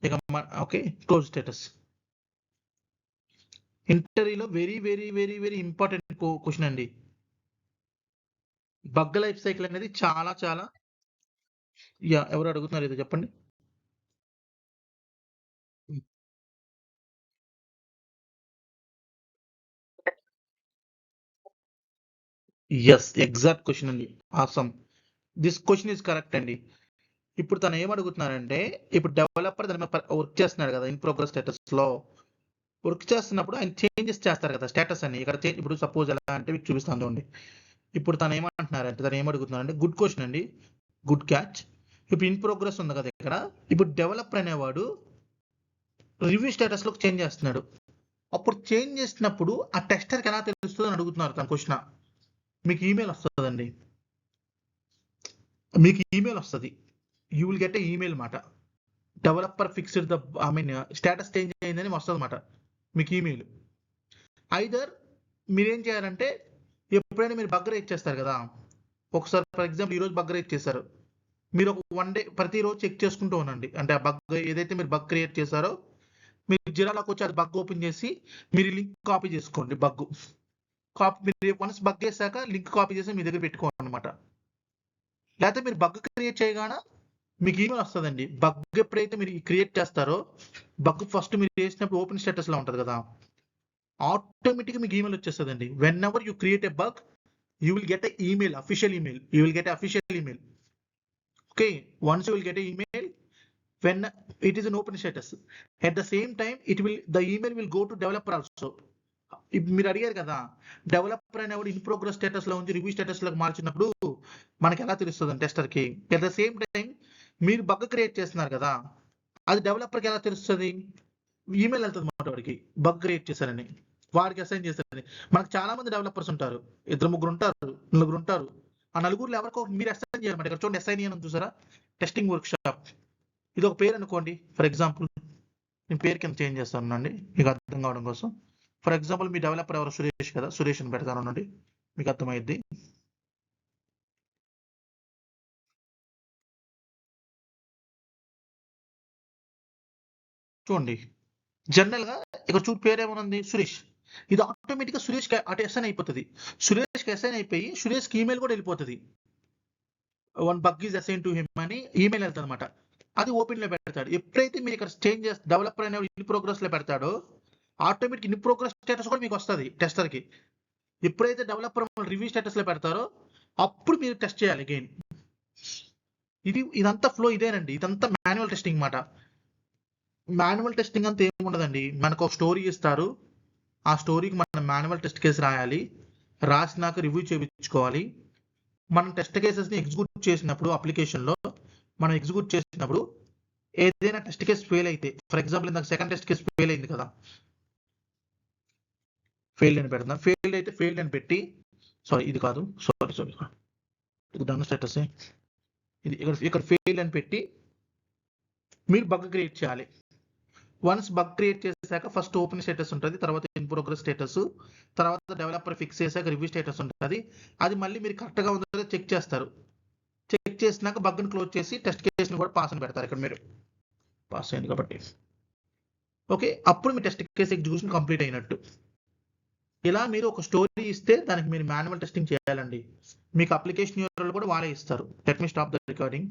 ఇక ఓకే, క్లోజ్ స్టేటస్. ఇంటర్వ్యూలో very very very very important question అండి. బగ్ లైఫ్ సైకిల్ అనేది చాలా చాలా. ఎవరు అడుగుతున్నారు ఇది చెప్పండి. ఎస్, ఎగ్జాక్ట్ క్వశ్చన్ అండి. Awesome, this question is correct అండి. ఇప్పుడు తను ఏం అడుగుతున్నారంటే, ఇప్పుడు డెవలపర్ దాని మీద వర్క్ చేస్తున్నాడు కదా, ఇన్ ప్రోగ్రెస్ స్టేటస్లో వర్క్ చేస్తున్నప్పుడు ఆయన చేంజెస్ చేస్తారు కదా స్టేటస్ అని. ఇక్కడ ఇప్పుడు సపోజ్ ఎలా అంటే మీకు చూపిస్తాను చూడండి. ఇప్పుడు తను ఏమంటున్నారంటే, తను ఏమడుగుతున్నారంటే, గుడ్ క్వశ్చన్ అండి, గుడ్ క్యాచ్. ఇప్పుడు ఇన్ ప్రోగ్రెస్ ఉంది కదా ఇక్కడ, ఇప్పుడు డెవలపర్ అనేవాడు రివ్యూ స్టేటస్లోకి చేంజ్ చేస్తున్నాడు. అప్పుడు చేంజ్ చేసినప్పుడు ఆ టెస్టర్కి ఎలా తెలుస్తుంది అని అడుగుతున్నారు తన క్వశ్చన్. మీకు ఈమెయిల్ వస్తుందండి, మీకు ఈమెయిల్ వస్తుంది. You will get a email మాట. Developer fixed the status change అయిందని వస్తుంది అనమాట మీకు ఈమెయిల్. ఐదర్ మీరేం చేయాలంటే, ఎప్పుడైనా మీరు బగ్ రేట్ చేస్తారు కదా, ఒకసారి ఫర్ ఎగ్జాంపుల్ ఈరోజు బగ్ రేట్ చేశారు, మీరు ఒక 1 డే ప్రతిరోజు చెక్ చేసుకుంటూ ఉండండి. అంటే ఆ బగ్ ఏదైతే మీరు బగ్ క్రియేట్ చేశారో మీరు జిరాలోకి వచ్చి అది బగ్ ఓపెన్ చేసి మీరు లింక్ కాపీ చేసుకోండి. బగ్ కాపీ మీరు వన్స్ బగ్ చేశాక లింక్ కాపీ చేసి మీ దగ్గర పెట్టుకోండి అనమాట. లేకపోతే మీరు బగ్ క్రియేట్ చేయగానే మీకు ఈమెయిల్ వస్తుందండి. బగ్ ఎప్పుడైతే మీరు క్రియేట్ చేస్తారో, బగ్ ఫస్ట్ మీరు చేసినప్పుడు ఓపెన్ స్టేటస్లో ఉంటుంది కదా, ఆటోమేటిక్గా మీకు ఈమెయిల్ వచ్చేస్తుందండి. When ever you create a bug, you will get an email, official email. You will get an official email. Okay, once you will get an email when it is an open status. At the same time, the email will go to developer also. మీరు అడిగారు కదా, developer అనేవాడు in progress status లో ఉంచి review status లోకి మార్చినప్పుడు మనకి ఎలా తెలుస్తుంది టెస్టర్ కి. అట్ ద సేమ్ టైం మీరు బగ్ క్రియేట్ చేస్తున్నారు కదా, అది డెవలపర్కి ఎలా తెలుస్తుంది? ఈమెయిల్ వెళ్తుంది మాట వాడికి, బగ్ క్రియేట్ చేశారని, వాడికి అసైన్ చేశారని. మనకు చాలా మంది డెవలపర్స్ ఉంటారు, 2-3 ఉంటారు, 4 ఉంటారు. ఆ నలుగురులో ఎవరికో మీరు అసైన్ చేయాలన్నమాట. ఇక్కడ చూడండి, అసైన్ అని చూసారా, టెస్టింగ్ వర్క్ షాప్. ఇది ఒక పేరు అనుకోండి. ఫర్ ఎగ్జాంపుల్ నేను పేరు కింద చేంజ్ చేస్తాను అండి మీకు అర్థం కావడం కోసం. ఫర్ ఎగ్జాంపుల్ మీ డెవలపర్ ఎవరు? సురేష్ కదా, సురేష్ అని పెడతాను అండి, మీకు అర్థమైద్ది. చూడండి, జనరల్ గా ఇక్కడ చూడు పేరు ఏమనుంది? సురేష్. ఇది ఆటోమేటిక్ గా సురేష్ కి అటు అసైన్ అయిపోతుంది. సురేష్ కి అసైన్ అయిపోయి సురేష్ కి ఈమెయిల్ కూడా వెళ్ళిపోతుంది. 1 bug is assign to him అని ఈమెయిల్ వెళ్తుంది అనమాట. అది ఓపెన్ లో పెడతాడు. ఎప్పుడైతే మీరు ఇక్కడ చేంజ్ చేస్తే డెవలపర్ అనే ఇన్ ప్రోగ్రెస్ లో పెడతాడో, ఆటోమేటిక్ ఇన్ ప్రోగ్రెస్ స్టేటస్ కూడా మీకు వస్తుంది టెస్టర్ కి. ఎప్పుడైతే డెవలపర్ రివ్యూ స్టేటస్ లో పెడతారో అప్పుడు మీరు టెస్ట్ చేయాలి అగైన్. ఇదంతా ఫ్లో ఇదేనండి, ఇదంతా మాన్యువల్ టెస్టింగ్ మాట. మాన్యువల్ టెస్టింగ్ అంతా ఏమి ఉండదండి. మనకు ఒక స్టోరీ ఇస్తారు. ఆ స్టోరీకి మనం మాన్యువల్ టెస్ట్ కేసు రాయాలి. రాసినాక రివ్యూ చేయించుకోవాలి. మనం టెస్ట్ కేసెస్ని ఎగ్జిక్యూట్ చేసినప్పుడు అప్లికేషన్లో మనం ఎగ్జిక్యూట్ చేసినప్పుడు ఏదైనా టెస్ట్ కేసు ఫెయిల్ అయితే, ఫర్ ఎగ్జాంపుల్ ఇందాక సెకండ్ టెస్ట్ కేసు ఫెయిల్ అయింది కదా, ఫెయిల్డ్ అని పెడతాం. ఫెయిల్డ్ అయితే ఫెయిల్డ్ అని పెట్టి, సారీ ఇది కాదు, సారీ ఇది డన్ స్టేటస్, ఇది ఇక్కడ ఫెయిల్ అని పెట్టి మీరు బగ్ క్రియేట్ చేయాలి. వన్స్ బగ్ క్రియేట్ చేశాక ఫస్ట్ ఓపెన్ స్టేటస్ ఉంటుంది, తర్వాత ఇన్ ప్రోగ్రెస్ స్టేటస్, తర్వాత డెవలపర్ ఫిక్స్ చేశాక రివ్యూ స్టేటస్ ఉంటుంది. అది మళ్ళీ మీరు కరెక్ట్గా ఉందో చెక్ చేస్తారు. చెక్ చేసినాక బగ్ని క్లోజ్ చేసి టెస్ట్ కేసుని కూడా పాస్ అని పెడతారు. ఇక్కడ మీరు పాస్ అయింది కాబట్టి ఓకే, అప్పుడు మీ టెస్ట్ కేసు ఎగ్జిక్యూషన్ కంప్లీట్ అయినట్టు. ఇలా మీరు ఒక స్టోరీ ఇస్తే దానికి మీరు మాన్యువల్ టెస్టింగ్ చేయాలండి. మీకు అప్లికేషన్ యూఆర్ఎల్ కూడా వాళ్ళే ఇస్తారు. Let me stop the recording.